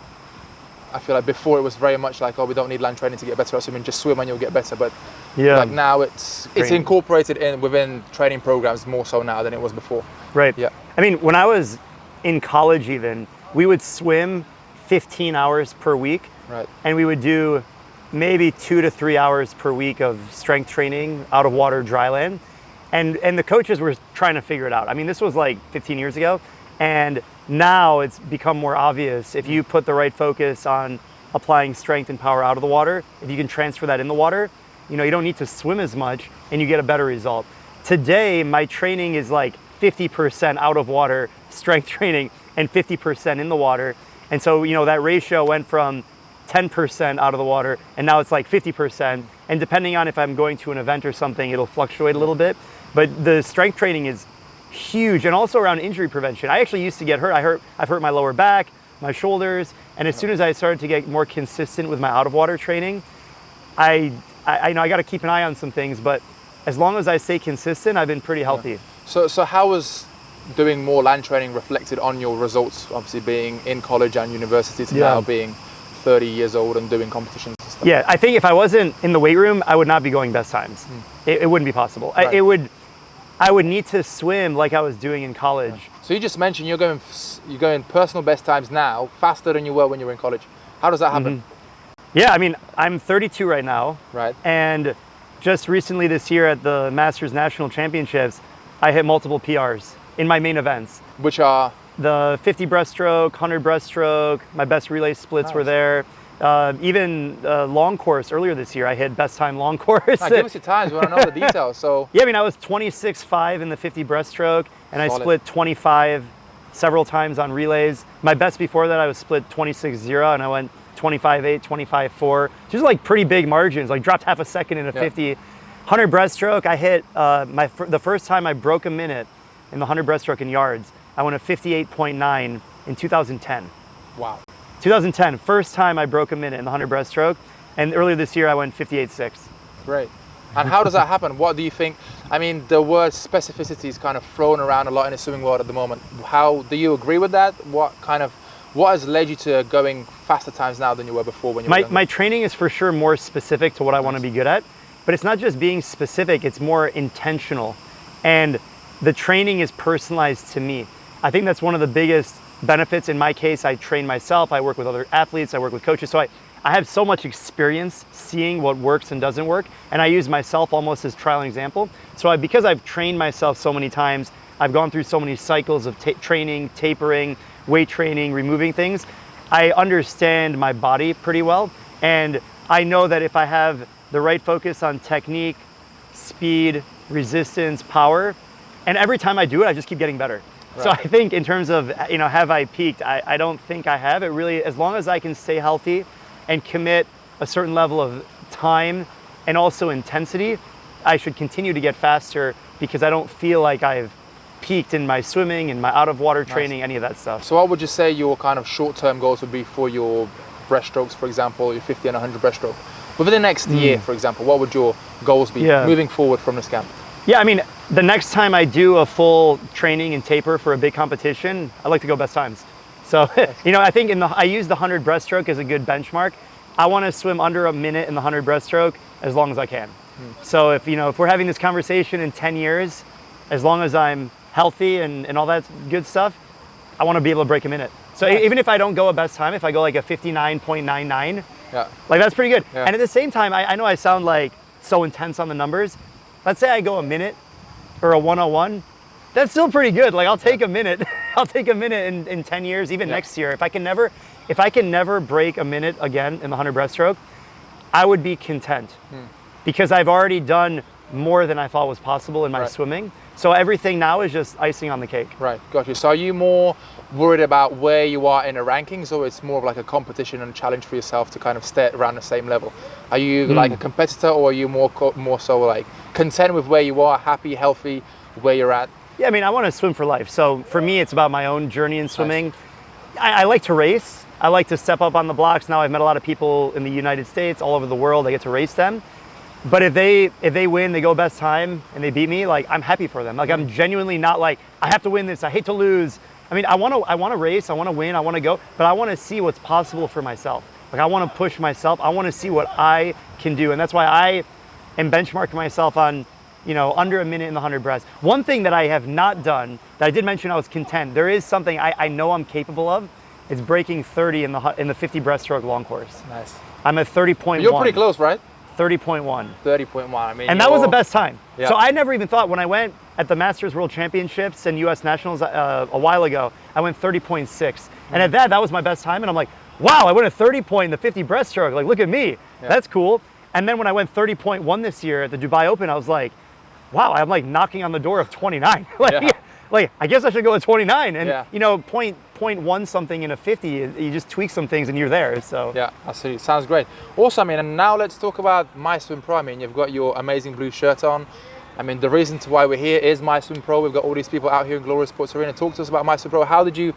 I feel like before it was very much like, oh, we don't need land training to get better at swimming, just swim and you'll get better. But like now it's incorporated within training programs more so now than it was before. Right. Yeah. I mean, when I was in college even, we would swim 15 hours per week. Right. And we would do maybe 2 to 3 hours per week of strength training, out of water, dry land. And the coaches were trying to figure it out. I mean, this was like 15 years ago. And now it's become more obvious. If you put the right focus on applying strength and power out of the water, if you can transfer that in the water, you don't need to swim as much and you get a better result. Today, my training is like 50% out of water strength training and 50% in the water. And so, that ratio went from 10% out of the water and now it's like 50%. And depending on if I'm going to an event or something, it'll fluctuate a little bit. But the strength training is huge, and also around injury prevention. I actually used to get hurt. I've hurt my lower back, my shoulders, and as soon as I started to get more consistent with my out of water training, I know I got to keep an eye on some things, but as long as I stay consistent, I've been pretty healthy. So how was doing more land training reflected on your results? Obviously, being in college and university to now being 30 years old and doing competitions and stuff. Yeah, I think if I wasn't in the weight room, I would not be going best times. It wouldn't be possible. Right. I would need to swim like I was doing in college. So you just mentioned you're going personal best times now faster than you were when you were in college. How does that happen? Yeah, I mean, I'm 32 right now. Right. And just recently this year at the Masters National Championships, I hit multiple PRs in my main events. Which are? The 50 breaststroke, 100 breaststroke, my best relay splits were there. Even long course earlier this year, I hit best time long course. Give us your times, we want to know the details. So yeah, I mean, I was 26.5 in the 50 breaststroke, and I split 25 several times on relays. My best before that, I was split 26.0, and I went 25.8, 25.4. Just like pretty big margins, like dropped half a second in a 50. 100 breaststroke, I hit the first time I broke a minute in the 100 breaststroke in yards. I went a 58.9 in 2010. Wow. 2010, first time I broke a minute in the 100 breaststroke, and earlier this year I went 58.6. Great. And how does that happen? What do you think? I mean, the word specificity is kind of thrown around a lot in the swimming world at the moment. How do you agree with that? What has led you to going faster times now than you were before when you were younger? My training is for sure more specific to what I want to be good at, but it's not just being specific, it's more intentional. And the training is personalized to me. I think that's one of the biggest benefits. In my case, I train myself, I work with other athletes, I work with coaches. So I have so much experience seeing what works and doesn't work. And I use myself almost as trial and example. So because I've trained myself so many times, I've gone through so many cycles of training, tapering, weight training, removing things. I understand my body pretty well. And I know that if I have the right focus on technique, speed, resistance, power, and every time I do it, I just keep getting better. Right. So I think in terms of, have I peaked? I don't think I have. It really, as long as I can stay healthy and commit a certain level of time and also intensity, I should continue to get faster because I don't feel like I've peaked in my swimming and my out of water training, any of that stuff. So what would you say your kind of short-term goals would be for your breaststrokes, for example, your 50 and 100 breaststroke? Within the next year, for example, what would your goals be moving forward from this camp? Yeah, I mean, the next time I do a full training and taper for a big competition, I like to go best times. So, I think I use the 100 breaststroke as a good benchmark. I want to swim under a minute in the 100 breaststroke as long as I can. So if we're having this conversation in 10 years, as long as I'm healthy and all that good stuff, I want to be able to break a minute. So even if I don't go a best time, if I go like a 59.99, like that's pretty good. Yeah. And at the same time, I know I sound like so intense on the numbers. Let's say I go a minute or a 101, that's still pretty good. Like I'll take a minute. I'll take a minute in 10 years, even next year. If I can never break a minute again in the 100 breaststroke, I would be content because I've already done more than I thought was possible in my swimming. So everything now is just icing on the cake. Right, got you. So are you more worried about where you are in the rankings, or it's more of like a competition and challenge for yourself to kind of stay around the same level? Are you like a competitor, or are you more so like content with where you are, happy, healthy, where you're at? Yeah, I mean, I want to swim for life. So for me, it's about my own journey in swimming. Nice. I like to race. I like to step up on the blocks. Now I've met a lot of people in the United States, all over the world. I get to race them. But if they win, they go best time, and they beat me, like I'm happy for them. Like I'm genuinely not like, I have to win this, I hate to lose. I mean, I want to race, I want to win, I want to go, but I want to see what's possible for myself. Like I want to push myself, I want to see what I can do. And that's why I am benchmarking myself on, under a minute in the 100 breast. One thing that I have not done, that I did mention I was content, there is something I know I'm capable of, is breaking 30 in the 50 breaststroke long course. Nice. I'm at 30.1. You're pretty close, right? 30.1. 30.1, I mean. And that was the best time. Yeah. So I never even thought, when I went at the Masters World Championships and US Nationals a while ago, I went 30.6. And at that was my best time. And I'm like, wow, I went a 30 point in the 50 breaststroke. Like, look at me. Yeah. That's cool. And then when I went 30.1 this year at the Dubai Open, I was like, wow, I'm like knocking on the door of 29. Like, I guess I should go at 29. And, point one something in a 50, you just tweak some things and you're there. So yeah, absolutely. Sounds great. Also, I mean, and now let's talk about MySwimPro. I mean, you've got your amazing blue shirt on. I mean, the reason to why we're here is MySwimPro. We've got all these people out here in Glorious Sports Arena. Talk to us about MySwimPro. How did you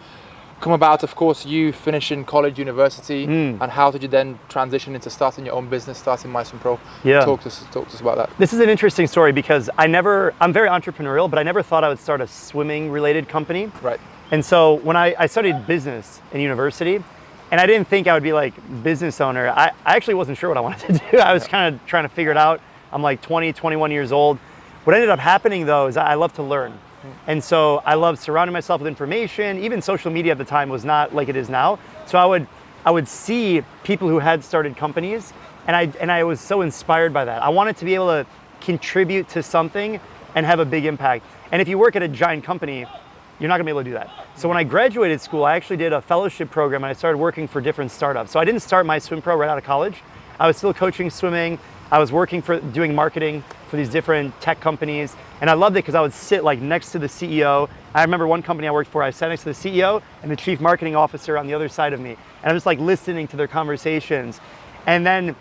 come about? Of course, you finishing college, university, and how did you then transition into starting your own business, starting MySwimPro? Yeah. Talk to us about that. This is an interesting story because I'm very entrepreneurial, but I never thought I would start a swimming related company. Right. And so when I studied business in university, and I didn't think I would be like business owner, I actually wasn't sure what I wanted to do. I was kind of trying to figure it out. I'm like 20, 21 years old. What ended up happening though is I love to learn. And so I love surrounding myself with information. Even social media at the time was not like it is now. So I would see people who had started companies, and I was so inspired by that. I wanted to be able to contribute to something and have a big impact. And if you work at a giant company, you're not gonna be able to do that. So when I graduated school, I actually did a fellowship program and I started working for different startups. So I didn't start MySwimPro right out of college. I was still coaching swimming. I was working for doing marketing for these different tech companies. And I loved it because I would sit like next to the CEO. I remember one company I worked for, I sat next to the CEO and the chief marketing officer on the other side of me. And I'm just like listening to their conversations. And then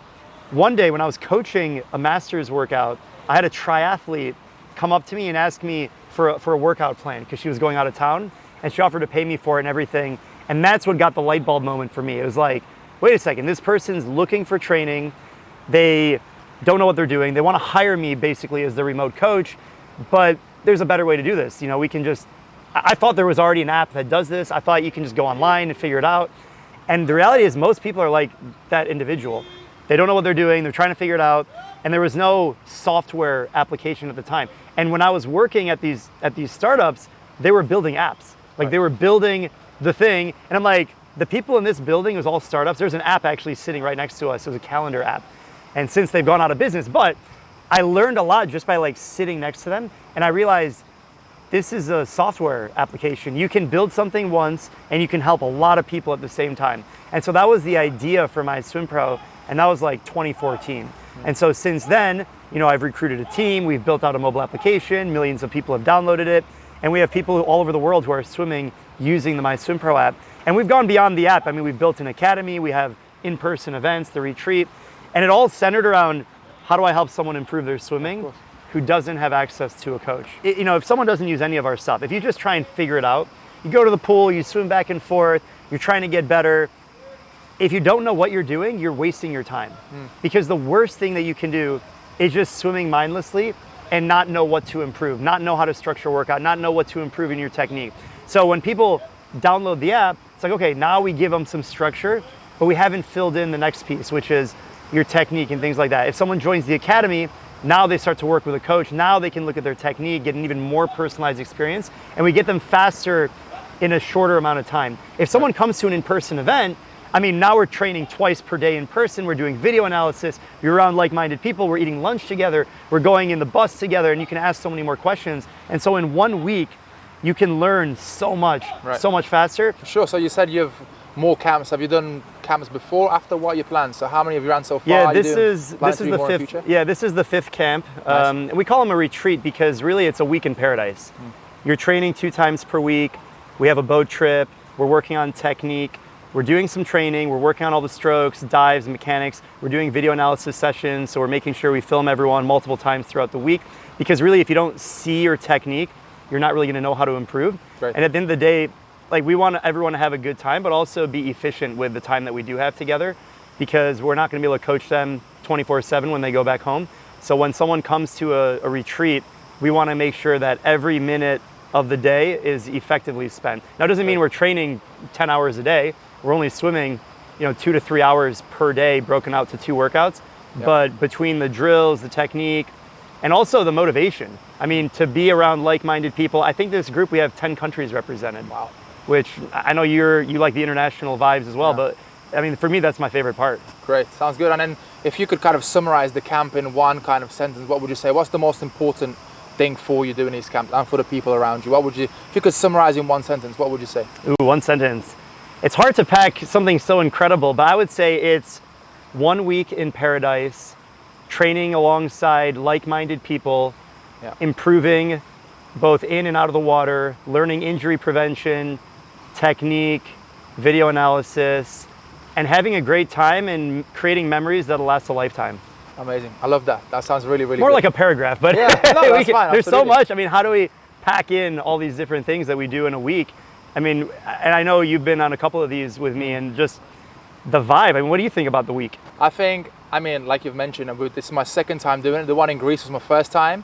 one day when I was coaching a master's workout, I had a triathlete come up to me and ask me for a workout plan because she was going out of town, and she offered to pay me for it and everything. And that's what got the light bulb moment for me. It was like, wait a second, this person's looking for training. They don't know what they're doing. They want to hire me basically as their remote coach, but there's a better way to do this. You know, we can just, I thought there was already an app that does this. I thought you can just go online and figure it out. And the reality is most people are like that individual. They don't know what they're doing. They're trying to figure it out. And there was no software application at the time. And when I was working at these startups, they were building apps. Like they were building the thing. And I'm like, the people in this building, it was all startups. There's an app actually sitting right next to us. It was a calendar app. And since they've gone out of business, but I learned a lot just by like sitting next to them. And I realized this is a software application. You can build something once and you can help a lot of people at the same time. And so that was the idea for MySwimPro. And that was like 2014. And so since then, you know, I've recruited a team, we've built out a mobile application, millions of people have downloaded it, and we have people all over the world who are swimming using the MySwimPro app. And we've gone beyond the app. I mean, we've built an academy, we have in-person events, the retreat, and it all centered around how do I help someone improve their swimming who doesn't have access to a coach. You know, if someone doesn't use any of our stuff, if you just try and figure it out, you go to the pool, you swim back and forth, you're trying to get better. If you don't know what you're doing, you're wasting your time. Because the worst thing that you can do is just swimming mindlessly and not know what to improve, not know how to structure a workout, not know what to improve in your technique. So when people download the app, it's like, okay, now we give them some structure, but we haven't filled in the next piece, which is your technique and things like that. If someone joins the academy, now they start to work with a coach. Now they can look at their technique, get an even more personalized experience, and we get them faster in a shorter amount of time. If someone comes to an in-person event, I mean, now we're training twice per day in person, we're doing video analysis, you're around like-minded people, we're eating lunch together, we're going in the bus together, and you can ask so many more questions. And so in 1 week, you can learn so much, so much faster. Sure, so you said you have more camps. Have you done camps before, after? What are your plans? So how many have you ran so far? Yeah, this is the fifth. Yeah, this is the fifth camp. Nice. We call them a retreat because really it's a week in paradise. You're training 2 times per week. We have a boat trip. We're working on technique. We're doing some training. We're working on all the strokes, dives, mechanics. We're doing video analysis sessions. So we're making sure we film everyone multiple times throughout the week. Because really, if you don't see your technique, you're not really going to know how to improve. Right. And at the end of the day, like we want everyone to have a good time, but also be efficient with the time that we do have together, because we're not going to be able to coach them 24/7 when they go back home. So when someone comes to a retreat, we want to make sure that every minute of the day is effectively spent. Now, it doesn't mean we're training 10 hours a day. We're only swimming, 2 to 3 hours per day, broken out to 2 workouts. Yep. But between the drills, the technique, and also the motivation, I mean, to be around like-minded people. I think this group, we have 10 countries represented. Wow. Which I know you like the international vibes as well, but I mean, for me, that's my favorite part. Great, sounds good. And then if you could kind of summarize the camp in one kind of sentence, what would you say? What's the most important thing for you doing these camps and for the people around you? If you could summarize in one sentence, what would you say? Ooh, one sentence. It's hard to pack something so incredible, but I would say it's 1 week in paradise, training alongside like-minded people, improving both in and out of the water, learning injury prevention, technique, video analysis, and having a great time and creating memories that'll last a lifetime. Amazing. I love that. That sounds really, really More good. like a paragraph, but yeah, no, that's fine, there's so much. I mean, how do we pack in all these different things that we do in a week? I mean, and I know you've been on a couple of these with me, and just the vibe. I mean, what do you think about the week? I mean, like you've mentioned, this is my second time doing it. The one in Greece was my first time.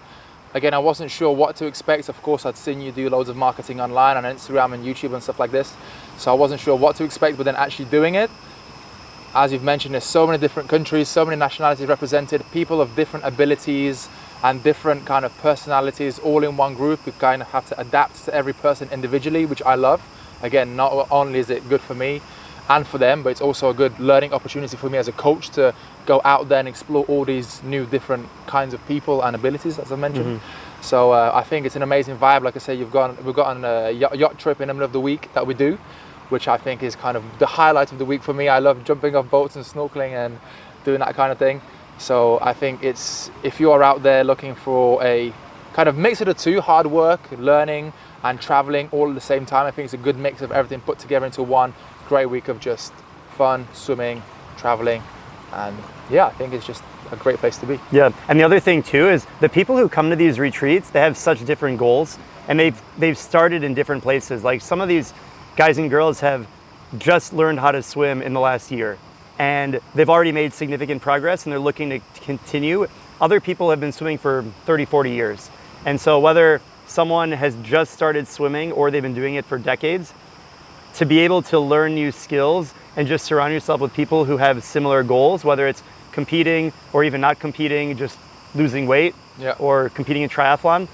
Again, I wasn't sure what to expect. Of course, I'd seen you do loads of marketing online on Instagram and YouTube and stuff like this. So I wasn't sure what to expect, but then actually doing it, as you've mentioned, there's so many different countries, so many nationalities represented, people of different abilities and different kind of personalities all in one group. You kind of have to adapt to every person individually, which I love. Again, not only is it good for me and for them, but it's also a good learning opportunity for me as a coach to go out there and explore all these new different kinds of people and abilities, as I mentioned. So I think it's an amazing vibe. Like I say, we've got on a yacht trip in the middle of the week that we do, which I think is kind of the highlight of the week for me. I love jumping off boats and snorkeling and doing that kind of thing. So I think if you are out there looking for a kind of mix of the two, hard work, learning and traveling all at the same time, I think it's a good mix of everything put together into one great week of just fun, swimming, traveling, and yeah, I think it's just a great place to be. Yeah, and the other thing too is the people who come to these retreats, they have such different goals, and they've started in different places. Like some of these guys and girls have just learned how to swim in the last year, and they've already made significant progress and they're looking to continue. Other people have been swimming for 30, 40 years. And so whether someone has just started swimming or they've been doing it for decades, to be able to learn new skills and just surround yourself with people who have similar goals, whether it's competing or even not competing, just losing weight or competing in triathlon,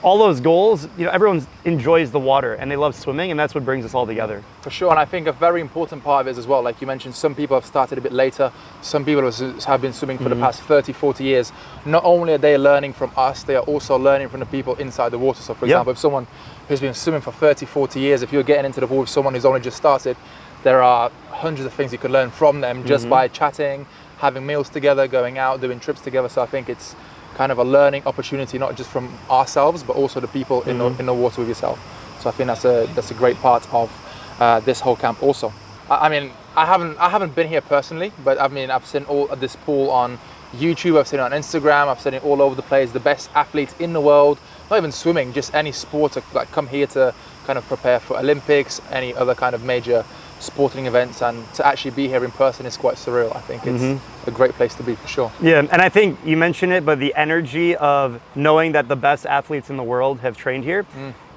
all those goals, everyone enjoys the water and they love swimming, and that's what brings us all together. For sure, and I think a very important part of it is as well, like you mentioned, some people have started a bit later, some people have been swimming for the past 30, 40 years. Not only are they learning from us, they are also learning from the people inside the water. So for example, if someone who's been swimming for 30, 40 years, if you're getting into the pool with someone who's only just started, there are hundreds of things you can learn from them just by chatting, having meals together, going out, doing trips together. So I think it's kind of a learning opportunity, not just from ourselves, but also the people in the water with yourself. So I think that's a great part of this whole camp also. I mean, I haven't been here personally, but I mean, I've seen all of this pool on YouTube, I've seen it on Instagram, I've seen it all over the place. The best athletes in the world, not even swimming, just any sport, like come here to kind of prepare for Olympics, any other kind of major sporting events, and to actually be here in person is quite surreal. I think it's a great place to be for sure. Yeah, and I think you mentioned it, but the energy of knowing that the best athletes in the world have trained here,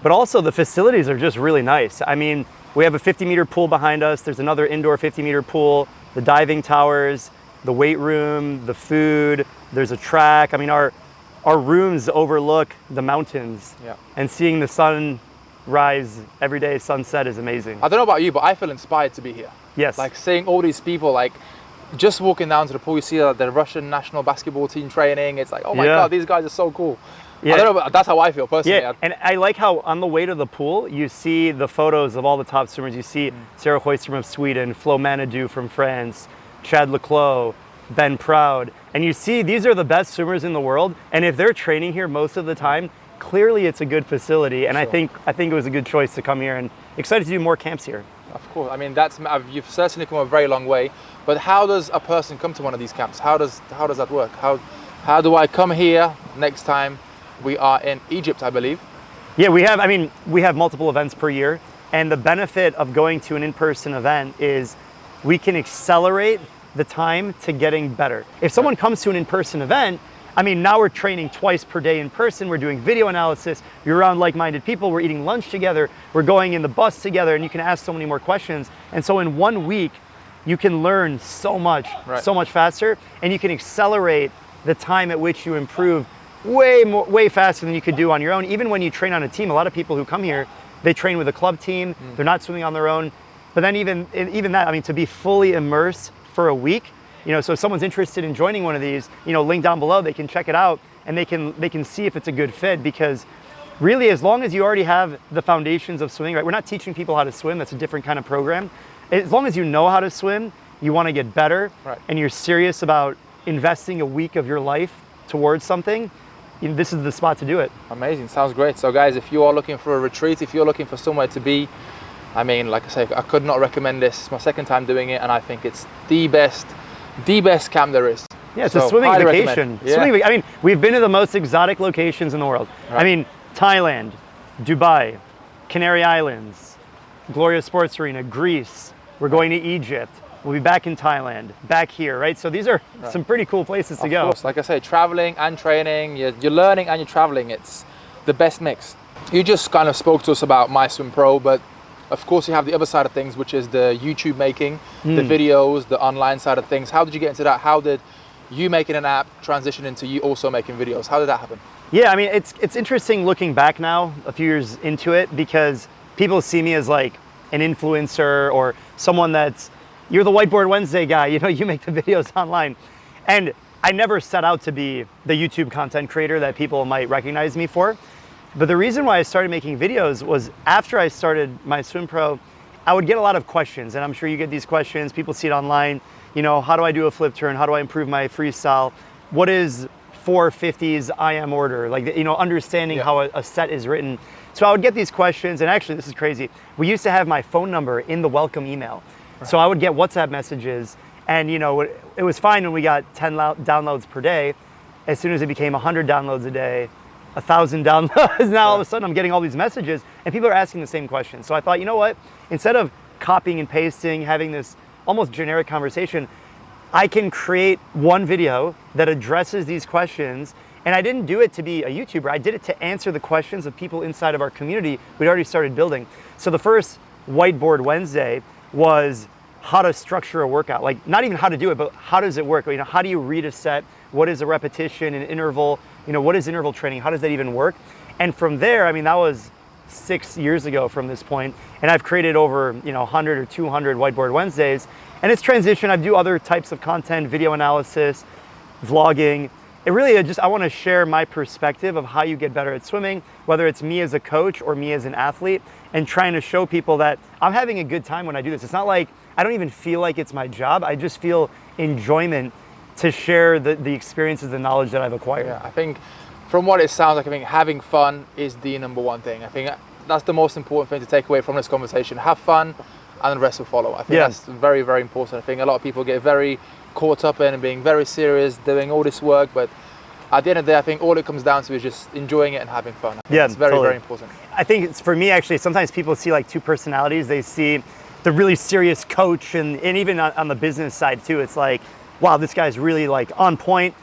but also the facilities are just really nice. I mean, we have a 50-meter pool behind us. There's another indoor 50-meter pool, the diving towers, the weight room, the food, there's a track. I mean, our rooms overlook the mountains, and seeing the sun rise every day, sunset, is amazing. I don't know about you, but I feel inspired to be here. Yes. Like seeing all these people, like just walking down to the pool, you see the Russian national basketball team training. It's like, oh my God, these guys are so cool. I don't know, but that's how I feel personally. Yeah, and I like how on the way to the pool, you see the photos of all the top swimmers. You see Sarah Hoistrom of Sweden, Flo Manadou from France, Chad Leclos, Ben Proud, and you see these are the best swimmers in the world, and if they're training here most of the time, clearly it's a good facility, and I think it was a good choice to come here, and excited to do more camps here. Of course, I mean you've certainly come a very long way. But how does a person come to one of these camps? How does that work? How do I come here next time? We are in Egypt, I believe. Yeah, we have multiple events per year, and the benefit of going to an in-person event is we can accelerate the time to getting better. If someone comes to an in-person event, I mean, now we're training twice per day in person, we're doing video analysis, you're around like-minded people, we're eating lunch together, we're going in the bus together, and you can ask so many more questions. And so in 1 week, you can learn so much, so much faster, and you can accelerate the time at which you improve way faster than you could do on your own. Even when you train on a team, a lot of people who come here, they train with a club team, they're not swimming on their own. But then even that, I mean, to be fully immersed for a week, so if someone's interested in joining one of these, link down below, they can check it out and they can see if it's a good fit, because really, as long as you already have the foundations of swimming, right? We're not teaching people how to swim, that's a different kind of program. As long as you know how to swim, you want to get better, and you're serious about investing a week of your life towards something, this is the spot to do it. Amazing, sounds great. So guys, if you are looking for a retreat, if you're looking for somewhere to be, I mean, like I say, I could not recommend this. It's my second time doing it, and I think it's the best camp there is. Yeah, it's a swimming vacation. I mean, we've been to the most exotic locations in the world. I mean, Thailand, Dubai, Canary Islands, Gloria Sports Arena, Greece. We're going to Egypt. We'll be back in Thailand, back here, right? So these are some pretty cool places to go. Of course, like I say, traveling and training, you're learning and you're traveling. It's the best mix. You just kind of spoke to us about MySwimPro, but of course you have the other side of things, which is the YouTube making, the videos, the online side of things. How did you get into that? How did you making an app transitioned into you also making videos? How did that happen? Yeah, I mean, it's interesting looking back now, a few years into it, because people see me as like an influencer or someone that's, you're the Whiteboard Wednesday guy, you know, you make the videos online. And I never set out to be the YouTube content creator that people might recognize me for. But the reason why I started making videos was after I started MySwimPro, I would get a lot of questions, and I'm sure you get these questions, people see it online, you know, how do I do a flip turn? How do I improve my freestyle? What is 450's IM order? Like, you know, understanding how a set is written. So I would get these questions, and actually this is crazy. We used to have my phone number in the welcome email. Right. So I would get WhatsApp messages, and you know, it was fine when we got 10 downloads per day. As soon as it became 100 downloads a day, 1,000 downloads, now all of a sudden I'm getting all these messages and people are asking the same questions. So I thought, you know what, instead of copying and pasting, having this almost generic conversation, I can create one video that addresses these questions. And I didn't do it to be a YouTuber, I did it to answer the questions of people inside of our community we'd already started building. So the first Whiteboard Wednesday was how to structure a workout. Like, not even how to do it, but how does it work? You know, how do you read a set? What is a repetition, an interval? You know, what is interval training? How does that even work? And from there, I mean, that was 6 years ago from this point, and I've created over, you know, 100 or 200 Whiteboard Wednesdays, and it's transitioned. I do other types of content, video analysis, vlogging. It really just, I want to share my perspective of how you get better at swimming, whether it's me as a coach or me as an athlete, and trying to show people that I'm having a good time when I do this. It's not like, I don't even feel like it's my job. I just feel enjoyment to share the experiences, the knowledge that I've acquired. Yeah, I think from what it sounds like, I think having fun is the number one thing. I think that's the most important thing to take away from this conversation. Have fun and the rest will follow. I think that's very, very important. I think a lot of people get very caught up in and being very serious, doing all this work, but at the end of the day, I think all it comes down to is just enjoying it and having fun. Yeah, it's very, very important. I think it's, for me, actually, sometimes people see like two personalities. They see the really serious coach, and even on the business side too, it's like, wow, this guy's really like on point.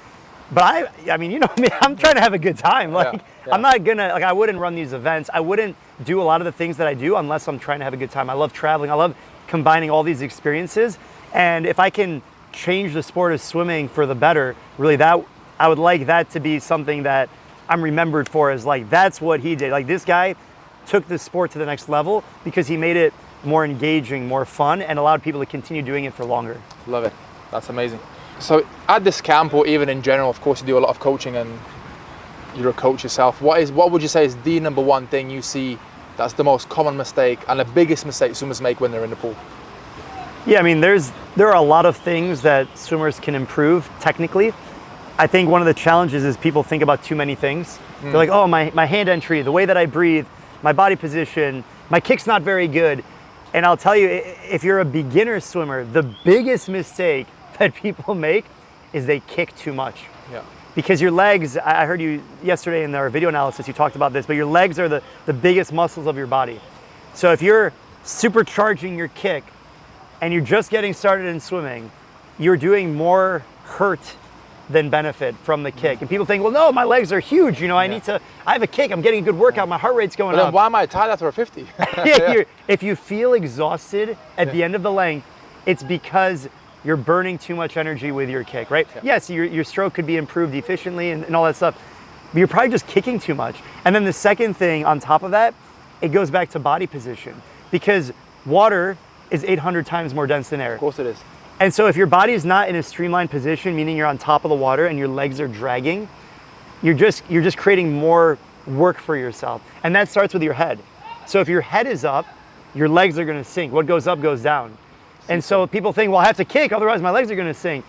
But I mean, you know me, I'm trying to have a good time. Like, I'm not gonna, like, I wouldn't run these events. I wouldn't do a lot of the things that I do unless I'm trying to have a good time. I love traveling. I love combining all these experiences. And if I can change the sport of swimming for the better, really, that I would like that to be something that I'm remembered for, is like, that's what he did. Like, this guy took the sport to the next level because he made it more engaging, more fun, and allowed people to continue doing it for longer. Love it. That's amazing. So at this camp, or even in general, of course, you do a lot of coaching and you're a coach yourself. What would you say is the number one thing you see that's the most common mistake and the biggest mistake swimmers make when they're in the pool? Yeah, I mean, there are a lot of things that swimmers can improve technically. I think one of the challenges is people think about too many things. They're like, oh, my hand entry, the way that I breathe, my body position, my kick's not very good. And I'll tell you, if you're a beginner swimmer, the biggest mistake that people make is they kick too much. Yeah. Because your legs, I heard you yesterday in our video analysis, you talked about this, but your legs are the biggest muscles of your body. So if you're supercharging your kick and you're just getting started in swimming, you're doing more hurt than benefit from the kick. And people think, well, no, my legs are huge. You know, I have a kick, I'm getting a good workout, my heart rate's going up. Then why am I tied after a 50? If you feel exhausted at the end of the length, it's because you're burning too much energy with your kick, right? Yeah. Yes, your stroke could be improved efficiently and all that stuff, but you're probably just kicking too much. And then the second thing on top of that, it goes back to body position, because water is 800 times more dense than air. Of course it is. And so if your body is not in a streamlined position, meaning you're on top of the water and your legs are dragging, you're just creating more work for yourself. And that starts with your head. So if your head is up, your legs are gonna sink. What goes up goes down. And so people think, well, I have to kick, otherwise my legs are gonna sink.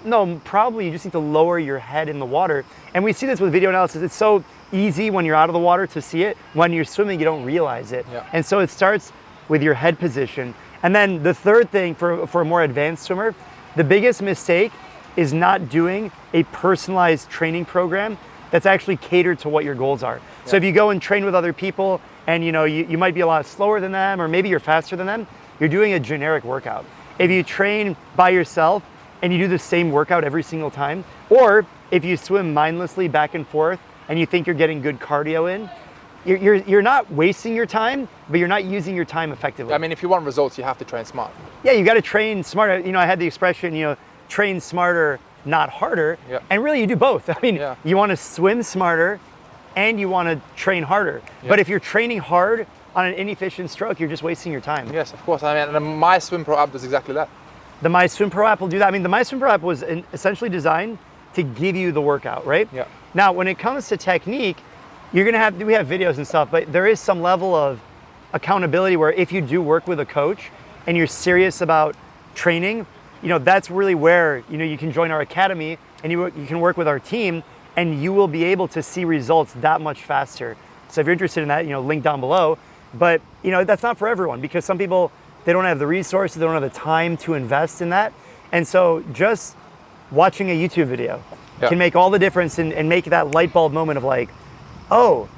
No, probably you just need to lower your head in the water. And we see this with video analysis. It's so easy when you're out of the water to see it. When you're swimming, you don't realize it. Yeah. And so it starts with your head position. And then the third thing for a more advanced swimmer, the biggest mistake is not doing a personalized training program that's actually catered to what your goals are. Yeah. So if you go and train with other people and you might be a lot slower than them, or maybe you're faster than them, you're doing a generic workout. If you train by yourself and you do the same workout every single time, or if you swim mindlessly back and forth and you think you're getting good cardio in, you're not wasting your time, but you're not using your time effectively. I mean, if you want results, you have to train smart. Yeah, you got to train smarter. I had the expression, train smarter, not harder. Yeah. And really you do both. I mean, Yeah. you want to swim smarter and you want to train harder. But if you're training hard on an inefficient stroke, you're just wasting your time. Yes, of course. I mean, and the MySwimPro app does exactly that. The MySwimPro app will do that. I mean, the MySwimPro app was essentially designed to give you the workout, right? Yeah. Now, when it comes to technique, we have videos and stuff, but there is some level of accountability where if you do work with a coach and you're serious about training, that's really where, you can join our academy and you can work with our team and you will be able to see results that much faster. So if you're interested in that, link down below. But, that's not for everyone because some people, they don't have the resources, they don't have the time to invest in that. And so just watching a YouTube video can make all the difference and make that light bulb moment of like, oh,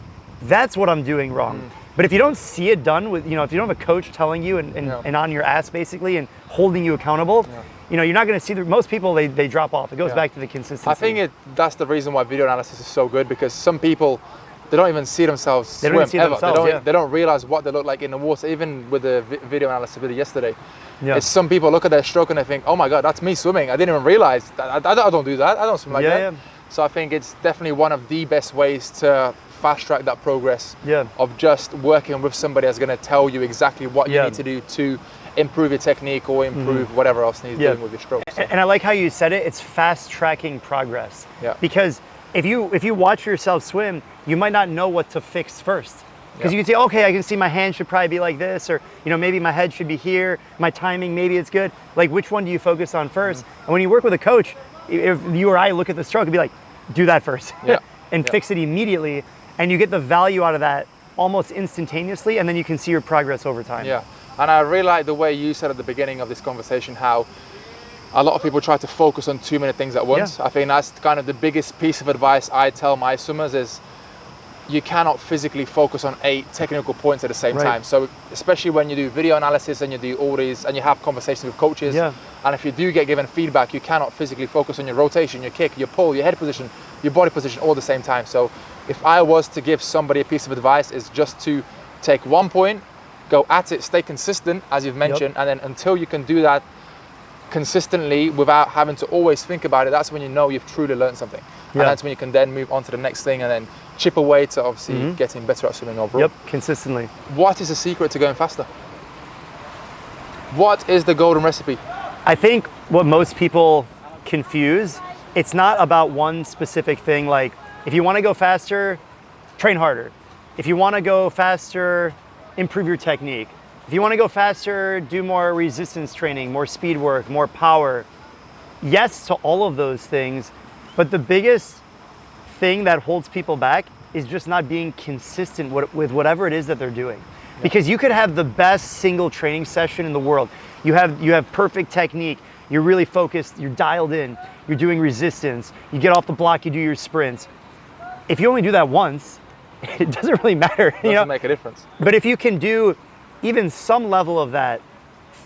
that's what I'm doing wrong. But if you don't see it done with, if you don't have a coach telling you and on your ass basically and holding you accountable, you're not going to see most people, they drop off. It goes back to the consistency. I think that's the reason why video analysis is so good, because some people, they don't even see themselves swim ever. They don't realize what they look like in the water. Even with the video analysis video yesterday, it's some people look at their stroke and they think, oh my God, that's me swimming. I didn't even realize that. I don't do that. I don't swim like that. So I think it's definitely one of the best ways to fast track that progress of just working with somebody that's going to tell you exactly what you need to do to improve your technique or improve whatever else needs doing with your stroke. So. And I like how you said it, it's fast tracking progress. Because if you watch yourself swim, you might not know what to fix first. Because you can say, okay, I can see my hand should probably be like this, or maybe my head should be here, my timing, maybe it's good. Like, which one do you focus on first? And when you work with a coach, if you or I look at the stroke and be like, do that first and fix it immediately. And you get the value out of that almost instantaneously, and then you can see your progress over time. Yeah, and I really like the way you said at the beginning of this conversation how a lot of people try to focus on too many things at once. I think that's kind of the biggest piece of advice I tell my swimmers is you cannot physically focus on 8 technical points at the same time. So especially when you do video analysis and you do all these and you have conversations with coaches, and if you do get given feedback, you cannot physically focus on your rotation, your kick, your pull, your head position, your body position all at the same time. So if I was to give somebody a piece of advice, is just to take one point, go at it, stay consistent, as you've mentioned, and then until you can do that consistently without having to always think about it, that's when you know you've truly learned something. And that's when you can then move on to the next thing and then chip away to obviously getting better at swimming overall. Consistently. What is the secret to going faster? What is the golden recipe? I think what most people confuse, it's not about one specific thing. Like, if you want to go faster, train harder. If you want to go faster, improve your technique. If you want to go faster, do more resistance training, more speed work, more power. Yes to all of those things, but the biggest thing that holds people back is just not being consistent with whatever it is that they're doing. Because you could have the best single training session in the world. You have perfect technique, you're really focused, you're dialed in, you're doing resistance, you get off the block, you do your sprints. If you only do that once, it doesn't really matter. It doesn't make a difference. But if you can do even some level of that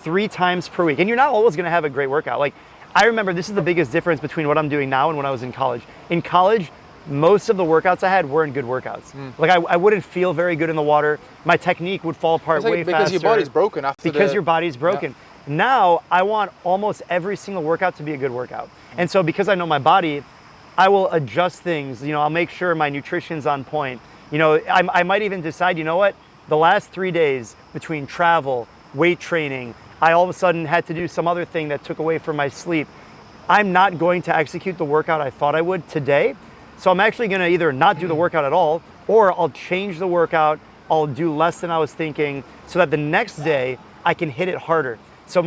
3 times per week, and you're not always gonna have a great workout. Like, I remember this is the biggest difference between what I'm doing now and when I was in college. In college, most of the workouts I had weren't good workouts. Like, I wouldn't feel very good in the water. My technique would fall apart way faster. Because your body's broken after Because your body's broken. Now, I want almost every single workout to be a good workout. And so because I know my body, I will adjust things. I'll make sure my nutrition's on point. I might even decide, you know what? The last 3 days between travel, weight training, I all of a sudden had to do some other thing that took away from my sleep. I'm not going to execute the workout I thought I would today. So I'm actually gonna either not do the workout at all, or I'll change the workout, I'll do less than I was thinking, so that the next day I can hit it harder. So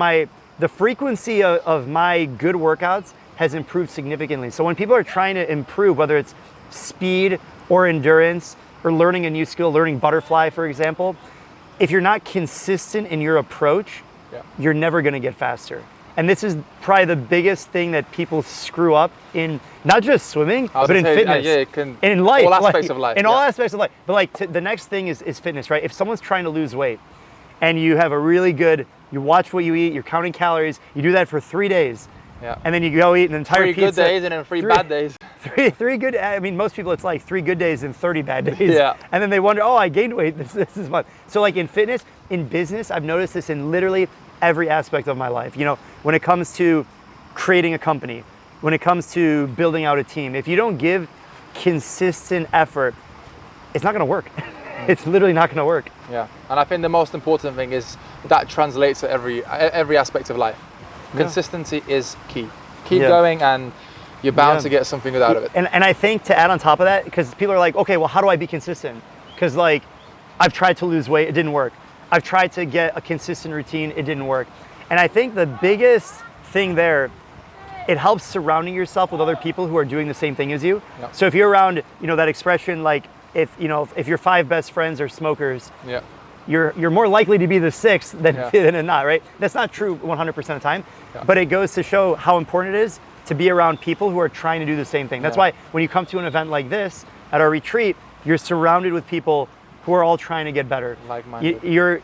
the frequency of my good workouts has improved significantly. So when people are trying to improve, whether it's speed or endurance, or learning a new skill, learning butterfly, for example, if you're not consistent in your approach, you're never gonna get faster. And this is probably the biggest thing that people screw up in not just swimming, but in fitness, and in life. All aspects of life. In all aspects of life. But like the next thing is fitness, right? If someone's trying to lose weight and you have a really good, you watch what you eat, you're counting calories, you do that for 3 days, and then you go eat an entire 3 pizza. 3 good days and then 3 bad days. Three good, I mean, most people it's like 3 good days and 30 bad days. And then they wonder, oh, I gained weight this is month. So like in fitness, in business, I've noticed this in literally every aspect of my life. When it comes to creating a company, when it comes to building out a team. If you don't give consistent effort, it's not going to work. It's literally not going to work. Yeah, and I think the most important thing is that translates to every aspect of life. Consistency is key. Keep going, and you're bound to get something good out of it. And I think to add on top of that, because people are like, okay, well, how do I be consistent? Because like, I've tried to lose weight, it didn't work. I've tried to get a consistent routine, it didn't work. And I think the biggest thing there, it helps surrounding yourself with other people who are doing the same thing as you. Yeah. So if you're around, that expression, like if your 5 best friends are smokers, you're more likely to be the 6th than not, right? That's not true 100% of the time, but it goes to show how important it is to be around people who are trying to do the same thing. That's why when you come to an event like this, at our retreat, you're surrounded with people who are all trying to get better. Like-minded.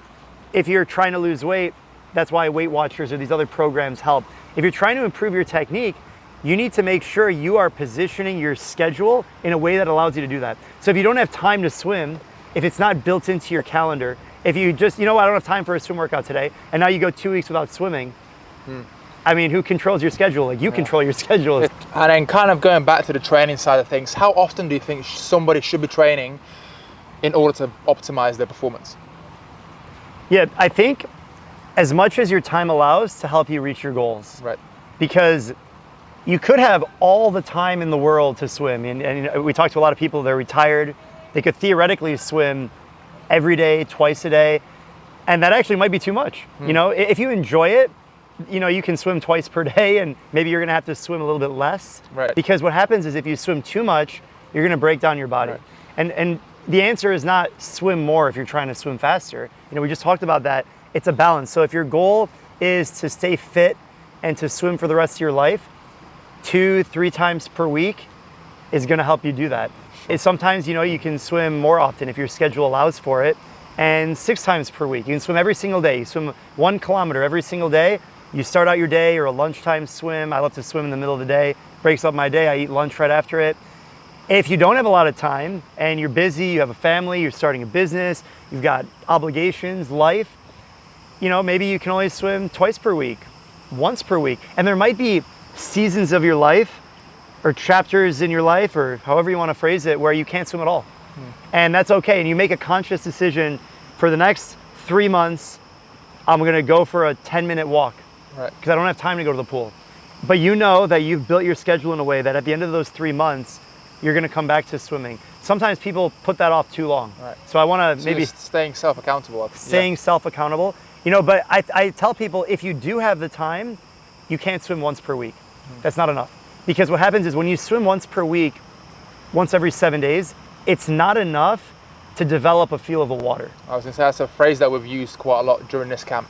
If you're trying to lose weight, that's why Weight Watchers or these other programs help. If you're trying to improve your technique, you need to make sure you are positioning your schedule in a way that allows you to do that. So if you don't have time to swim, if it's not built into your calendar, if you just, I don't have time for a swim workout today, and now you go 2 weeks without swimming, I mean, who controls your schedule? Like, you control your schedule. And then kind of going back to the training side of things, how often do you think somebody should be training in order to optimize their performance? Yeah, I think as much as your time allows to help you reach your goals. Right. Because you could have all the time in the world to swim. And we talked to a lot of people, they're retired. They could theoretically swim every day, twice a day. And that actually might be too much. If you enjoy it, you can swim twice per day, and maybe you're gonna have to swim a little bit less. Right. Because what happens is if you swim too much, you're gonna break down your body. Right. And the answer is not swim more if you're trying to swim faster. We just talked about that. It's a balance. So if your goal is to stay fit and to swim for the rest of your life, 2-3 times per week is gonna help you do that. Sometimes, you can swim more often if your schedule allows for it, and 6 times per week. You can swim every single day. You swim 1 kilometer every single day. You start out your day or a lunchtime swim. I love to swim in the middle of the day. Breaks up my day. I eat lunch right after it. If you don't have a lot of time and you're busy, you have a family, you're starting a business, you've got obligations, life, maybe you can only swim twice per week, once per week. And there might be seasons of your life or chapters in your life, or however you want to phrase it, where you can't swim at all. And that's okay. And you make a conscious decision for the next 3 months, I'm going to go for a 10-minute walk. Right. Because I don't have time to go to the pool. But you know that you've built your schedule in a way that at the end of those 3 months, you're going to come back to swimming. Sometimes people put that off too long. Right. So I want to maybe staying self-accountable. Self-accountable. But I tell people, if you do have the time, you can't swim once per week. That's not enough. Because what happens is when you swim once per week, once every 7 days, it's not enough to develop a feel of the water. I was going to say, that's a phrase that we've used quite a lot during this camp.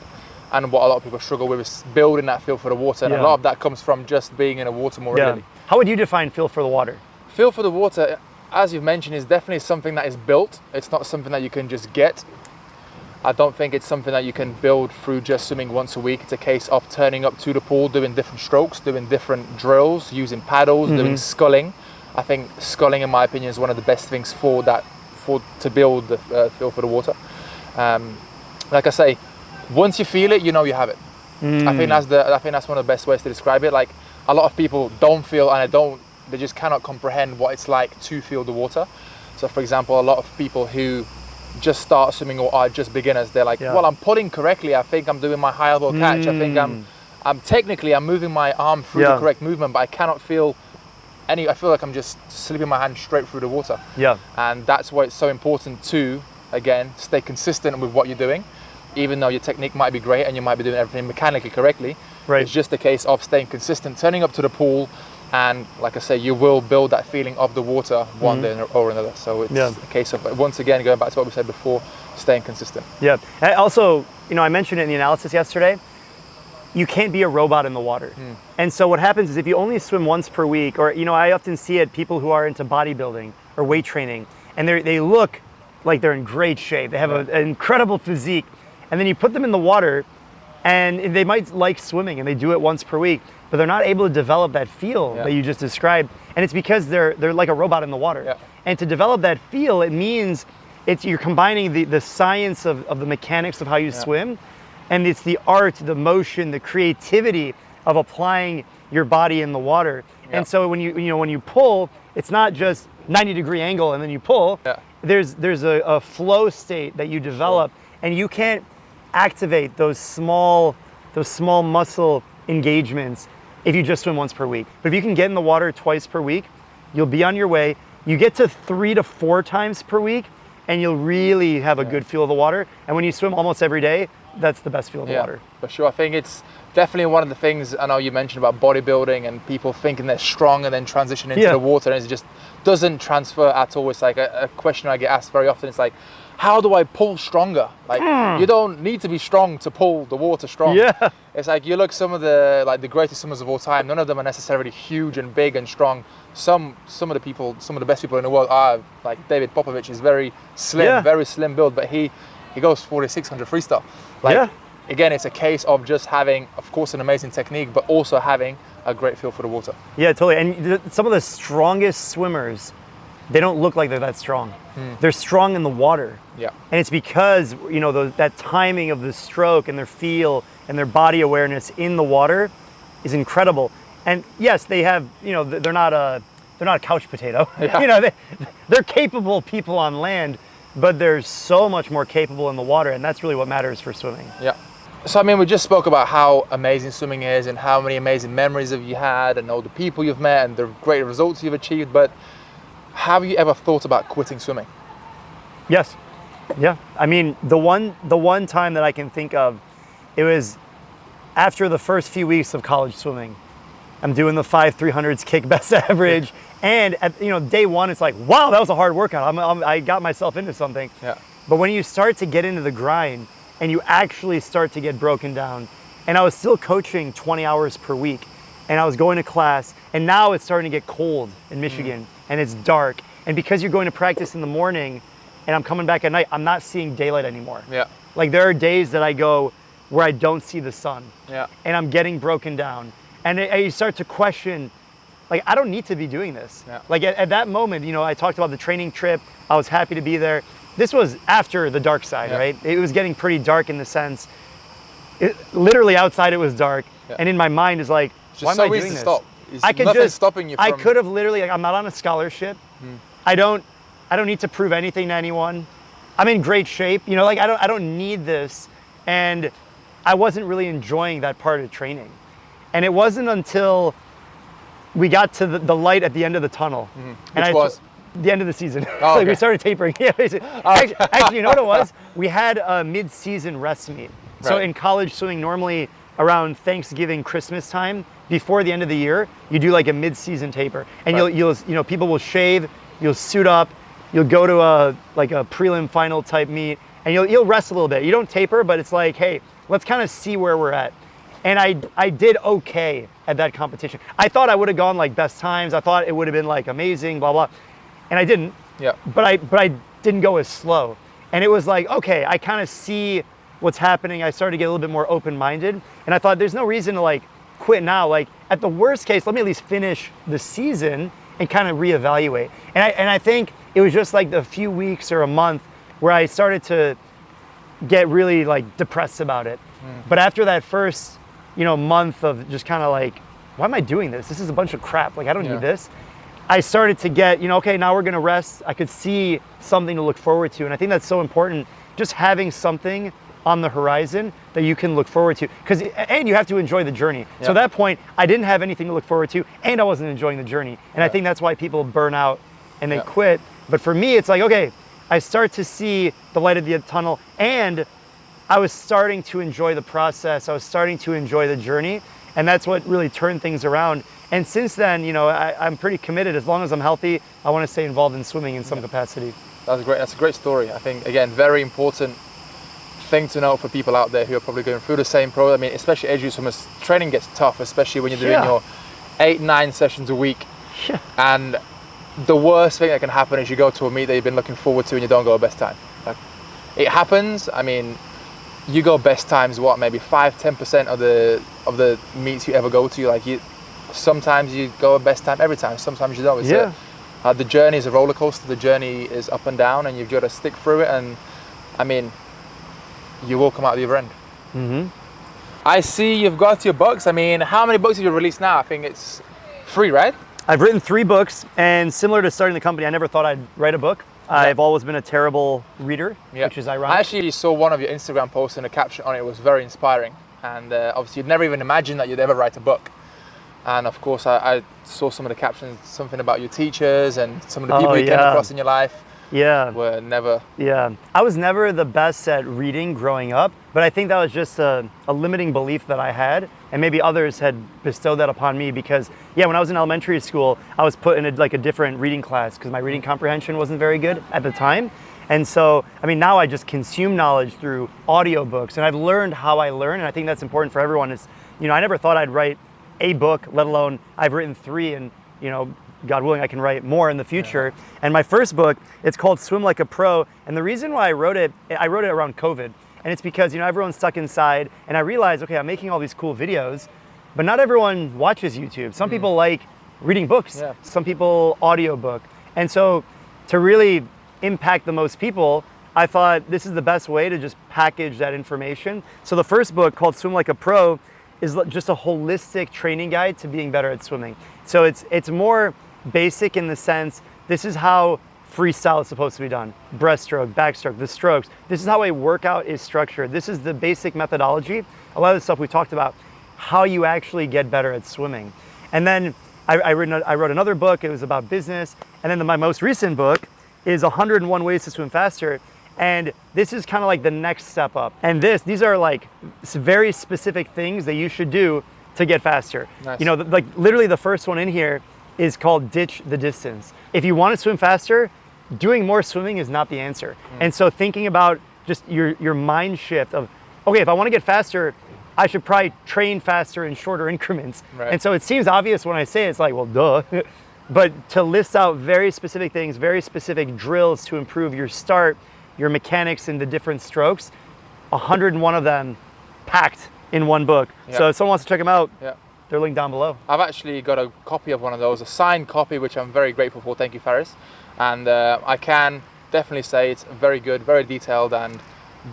And what a lot of people struggle with is building that feel for the water. And a lot of that comes from just being in the water more regularly. How would you define feel for the water? Feel for the water, as you've mentioned, is definitely something that is built. It's not something that you can just get. I don't think it's something that you can build through just swimming once a week. It's a case of turning up to the pool, doing different strokes, doing different drills, using paddles, doing sculling. I think sculling, in my opinion, is one of the best things to build the feel for the water. Like I say, once you feel it, you know you have it. I think that's one of the best ways to describe it. Like, a lot of people don't feel, and they just cannot comprehend what it's like to feel the water. So, for example, a lot of people who just start swimming or are just beginners, they're like, well, I'm pulling correctly. I think I'm doing my high elbow catch. I think I'm moving my arm through the correct movement, but I cannot feel I feel like I'm just slipping my hand straight through the water. Yeah. And that's why it's so important to, again, stay consistent with what you're doing. Even though your technique might be great and you might be doing everything mechanically correctly, it's just a case of staying consistent, turning up to the pool, and like I say, you will build that feeling of the water one day or another. So it's a case of, once again, going back to what we said before, staying consistent. Yeah. And also, I mentioned it in the analysis yesterday, you can't be a robot in the water. And so what happens is if you only swim once per week, or, I often see it, people who are into bodybuilding or weight training, and they look like they're in great shape. They have an incredible physique. And then you put them in the water, and they might like swimming, and they do it once per week, but they're not able to develop that feel that you just described. And it's because they're like a robot in the water. Yeah. And to develop that feel, it means you're combining the science of the mechanics of how you swim, and it's the art, the motion, the creativity of applying your body in the water. Yeah. And so when you pull, it's not just 90-degree angle and then you pull. Yeah. There's a flow state that you develop, and you can't activate those small muscle engagements if you just swim once per week. But if you can get in the water twice per week, you'll be on your way. You get to 3 to 4 times per week, and you'll really have a good feel of the water. And when you swim almost every day, that's the best feel of the water. For sure. I think it's definitely one of the things, I know you mentioned about bodybuilding and people thinking they're strong and then transition into the water, and it just doesn't transfer at all. It's like a question I get asked very often. It's like, how do I pull stronger? Like, you don't need to be strong to pull the water strong. Yeah. It's like, you look some of the greatest swimmers of all time, none of them are necessarily huge and big and strong. Some of the best people in the world are, like David Popovich is very slim, very slim build, but he goes 4,600 freestyle. Like, again, it's a case of just having, of course, an amazing technique, but also having a great feel for the water. Yeah, totally. And some of the strongest swimmers, they don't look like they're that strong. They're strong in the water. Yeah. And it's because, that timing of the stroke and their feel and their body awareness in the water is incredible. And yes, they have, they're not a couch potato. Yeah. They're capable people on land, but they're so much more capable in the water, and that's really what matters for swimming. Yeah. So, I mean, we just spoke about how amazing swimming is and how many amazing memories have you had and all the people you've met and the great results you've achieved, but have you ever thought about quitting swimming? Yes. Yeah. I mean, the one time that I can think of, it was after the first few weeks of college swimming. I'm doing the 5/300s kick best average, and at day one, it's like, wow, that was a hard workout. I got myself into something. Yeah. But when you start to get into the grind and you actually start to get broken down, and I was still coaching 20 hours per week, and I was going to class, and now it's starting to get cold in Michigan, and it's dark, and because you're going to practice in the morning, and I'm coming back at night, I'm not seeing daylight anymore. Yeah. Like, there are days that I go where I don't see the sun. Yeah. And I'm getting broken down. And you start to question, like, I don't need to be doing this. Yeah. Like, at that moment, I talked about the training trip. I was happy to be there. This was after the dark side, right? It was getting pretty dark in the sense, literally outside it was dark. Yeah. And in my mind is like, why am I doing this? Stop. I could nothing just, stopping you from... I could have literally, like, I'm not on a scholarship. I don't need to prove anything to anyone. I'm in great shape. I don't need this. And I wasn't really enjoying that part of training. And it wasn't until we got to the light at the end of the tunnel. Which was? The end of the season. Oh, Like, okay. we started tapering. Yeah, basically. Actually, you know what it was? We had a mid-season rest meet. So Right. in college swimming, normally around Thanksgiving, Christmas time, before the end of the year, you do like a mid-season taper. And you'll people will shave, you'll suit up, you'll go to a prelim final type meet, and you'll rest a little bit. You don't taper, but it's like, hey, let's kind of see where we're at. And I did okay at that competition. I thought I would have gone like best times. I thought it would have been like amazing, blah, blah. And I didn't. Yeah. But I didn't go as slow. And it was like, okay, I kind of see what's happening. I started to get a little bit more open-minded. And I thought there's no reason to like quit now. Like, at the worst case, let me at least finish the season and kind of reevaluate. And I think it was just like a few weeks or a month where I started to get really like depressed about it. But after that first, month of just kind of like, why am I doing this? This is a bunch of crap. Like, I don't need this. I started to get, okay, now we're gonna rest. I could see something to look forward to. And I think that's so important, just having something on the horizon that you can look forward to. And you have to enjoy the journey. So at that point, I didn't have anything to look forward to, and I wasn't enjoying the journey. And I think that's why people burn out and they quit. But for me, it's like, okay, I start to see the light at the tunnel, and I was starting to enjoy the process. I was starting to enjoy the journey, and that's what really turned things around. And since then, I'm pretty committed. As long as I'm healthy, I want to stay involved in swimming in some capacity. That's a great story. I think, again, very important thing to know for people out there who are probably going through the same problem. I mean, especially as you swimmers, training gets tough, especially when you're doing your 8-9 sessions a week. Yeah. And the worst thing that can happen is you go to a meet that you've been looking forward to and you don't go a best time. Like, it happens. I mean, you go best times, maybe 5-10% of the meets you ever go to. Like, sometimes you go a best time every time. Sometimes you don't. The journey is a roller coaster. The journey is up and down, and you've got to stick through it. And I mean, you will come out the other end. I see you've got your books. I mean, how many books have you released now? I think it's 3, right? I've written 3 books, and similar to starting the company, I never thought I'd write a book. I've always been a terrible reader, which is ironic. I actually saw one of your Instagram posts and a caption on it was very inspiring. And obviously you'd never even imagined that you'd ever write a book. And of course I saw some of the captions, something about your teachers and some of the people you came across in your life. Were never... I was never the best at reading growing up, but I think that was just a limiting belief that I had, and maybe others had bestowed that upon me because, when I was in elementary school, I was put in a different reading class because my reading comprehension wasn't very good at the time. And so, I mean, now I just consume knowledge through audiobooks, and I've learned how I learn, and I think that's important for everyone. Is, I never thought I'd write a book, let alone I've written 3, and, God willing, I can write more in the future. And my first book, it's called Swim Like a Pro. And the reason why I wrote it around COVID. And it's because, everyone's stuck inside. And I realized, okay, I'm making all these cool videos, but not everyone watches YouTube. Some people like reading books. Some people audiobook. And so to really impact the most people, I thought this is the best way to just package that information. So the first book, called Swim Like a Pro, is just a holistic training guide to being better at swimming. So it's more basic in the sense, this is how freestyle is supposed to be done. Breaststroke, backstroke, the strokes. This is how a workout is structured. This is the basic methodology. A lot of the stuff we talked about, how you actually get better at swimming. And then I wrote another book, it was about business. And then my most recent book is 101 Ways to Swim Faster. And this is kind of like the next step up. And these are like very specific things that you should do to get faster. Nice. Like literally the first one in here is called Ditch the Distance. If you want to swim faster, doing more swimming is not the answer. And so thinking about just your mind shift of, okay, if I want to get faster, I should probably train faster in shorter increments. Right. And so it seems obvious when I say it, it's like, well, duh. But to list out very specific things, very specific drills to improve your start, your mechanics in the different strokes, 101 of them packed in one book. So if someone wants to check them out, they're linked down below. I've actually got a copy of one of those, a signed copy, which I'm very grateful for. Thank you, Fares. And I can definitely say it's very good, very detailed, and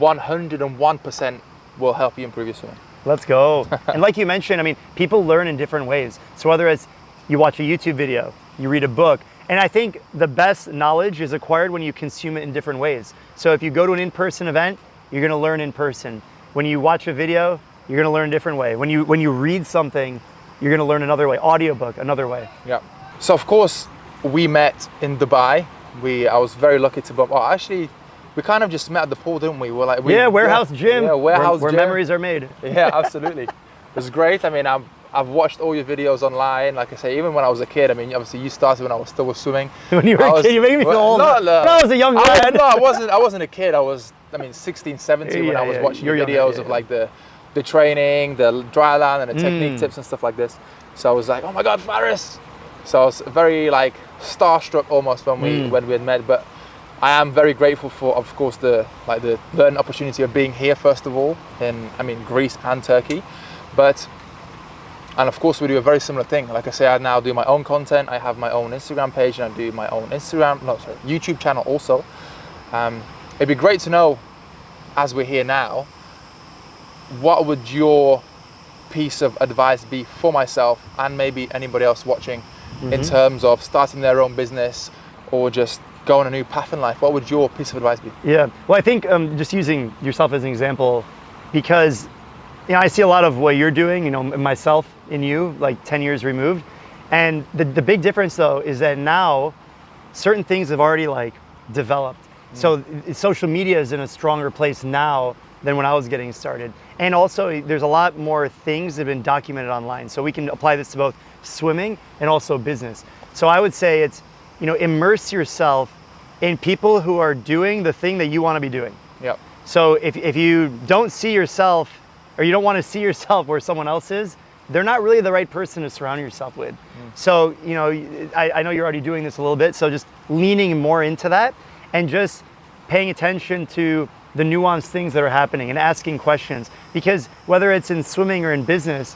101% will help you improve your swimming. Let's go. And like you mentioned, I mean, people learn in different ways. So whether it's you watch a YouTube video, you read a book, and I think the best knowledge is acquired when you consume it in different ways. So if you go to an in-person event, you're gonna learn in person. When you watch a video, you're gonna learn a different way. When you read something, you're gonna learn another way. Audiobook, another way. Yeah. So of course, we met in Dubai. I was very lucky to bump. Well, actually, we kind of just met at the pool, didn't we? We're like, warehouse gym. Yeah, warehouse where gym. memories are made. Yeah, absolutely. It was great. I mean, I've watched all your videos online. Like I say, even when I was a kid. I mean, obviously you started when I was still swimming. When you were a kid, you make me feel old. No, I was a young lad. I wasn't a kid. I was, 16, 17 when I was watching your videos of like the training, the dry land, and the technique tips and stuff like this. So I was like, oh my God, Fares. So I was very like starstruck almost when we had met. But I am very grateful for, of course, the learning opportunity of being here first of all in Greece and Turkey. And of course, we do a very similar thing. Like I say, I now do my own content. I have my own Instagram page, and I do my own YouTube channel also. It'd be great to know, as we're here now, what would your piece of advice be for myself and maybe anybody else watching in terms of starting their own business or just going a new path in life? What would your piece of advice be? Yeah, well, I think just using yourself as an example, because I see a lot of what you're doing, myself and you, like 10 years removed. And the big difference though is that now certain things have already like developed. So social media is in a stronger place now than when I was getting started. And also there's a lot more things that have been documented online. So we can apply this to both swimming and also business. So I would say it's, immerse yourself in people who are doing the thing that you want to be doing. Yep. So if you don't see yourself, or you don't want to see yourself where someone else is, they're not really the right person to surround yourself with. So, I know you're already doing this a little bit, so just leaning more into that and just paying attention to the nuanced things that are happening and asking questions. Because whether it's in swimming or in business,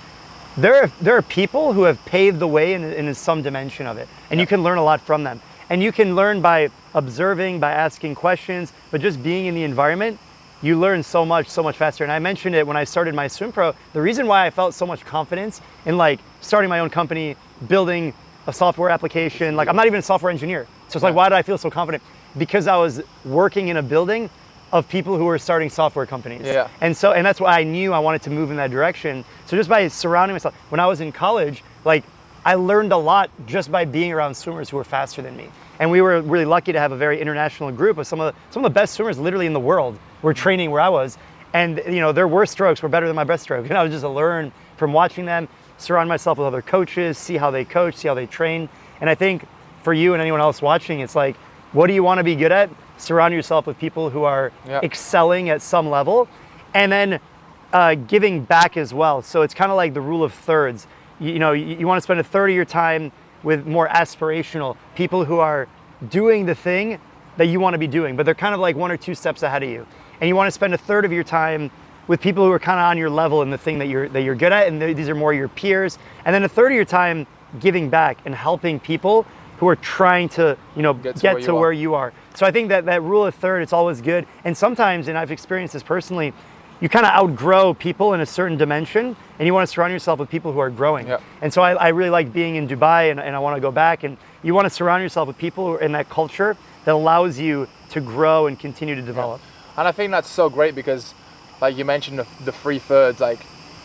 there are people who have paved the way in some dimension of it, and you can learn a lot from them. And you can learn by observing, by asking questions, but just being in the environment, you learn so much faster. And I mentioned it when I started MySwimPro. The reason why I felt so much confidence in like starting my own company, building a software application, like I'm not even a software engineer. So it's like, why did I feel so confident? Because I was working in a building of people who were starting software companies. Yeah. And that's why I knew I wanted to move in that direction. So just by surrounding myself, when I was in college, like I learned a lot just by being around swimmers who were faster than me. And we were really lucky to have a very international group of some of the best swimmers literally in the world were training where I was. And you know, their worst strokes were better than my best stroke. And I was just learn from watching them, surround myself with other coaches, see how they coach, see how they train. And I think for you and anyone else watching, it's like, what do you want to be good at? Surround yourself with people who are excelling at some level, and then giving back as well. So it's kind of like the rule of thirds. You know, you want to spend a third of your time with more aspirational people who are doing the thing that you want to be doing, but they're kind of like 1 or 2 steps ahead of you. And you want to spend a third of your time with people who are kind of on your level in the thing that you're good at, and these are more your peers. And then a third of your time giving back and helping people who are trying to, you know, get to where you are. So I think that rule of third, it's always good. And sometimes, and I've experienced this personally, you kind of outgrow people in a certain dimension, and you want to surround yourself with people who are growing. Yep. And so I really like being in Dubai, and I want to go back. And you want to surround yourself with people who are in that culture that allows you to grow and continue to develop. Yeah. And I think that's so great because, like you mentioned, the 3 thirds, like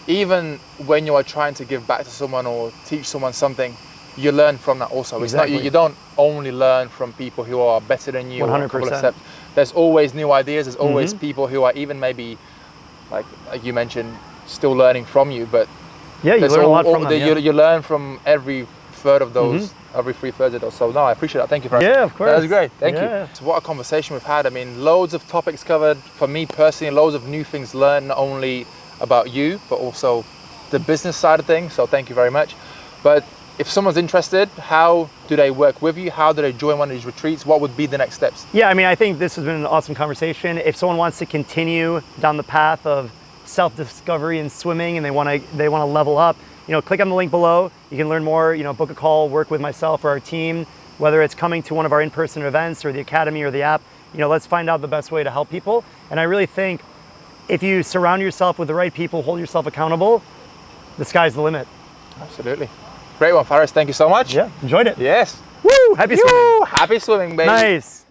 even when you are trying to give back to someone or teach someone something, you learn from that also. Exactly. It's not, you don't only learn from people who are better than you. 100%. Or a couple of steps. There's always new ideas. There's always people who are even maybe, like you mentioned, still learning from you. But yeah, you learn a lot from them. You learn from every third of those, every 3 thirds of those. So no, I appreciate that. Thank you for that. Yeah, of course. That was great. Thank you. So what a conversation we've had. I mean, loads of topics covered. For me personally, loads of new things learned, not only about you, but also the business side of things. So thank you very much. But if someone's interested, how do they work with you? How do they join one of these retreats? What would be the next steps? Yeah, I mean, I think this has been an awesome conversation. If someone wants to continue down the path of self-discovery and swimming, and they want to level up, you know, click on the link below. You can learn more, you know, book a call, work with myself or our team, whether it's coming to one of our in-person events or the academy or the app. You know, let's find out the best way to help people. And I really think if you surround yourself with the right people, hold yourself accountable, the sky's the limit. Absolutely. Great one, Fares. Thank you so much. Yeah, enjoyed it. Yes. Woo! Happy swimming. Happy swimming, baby. Nice.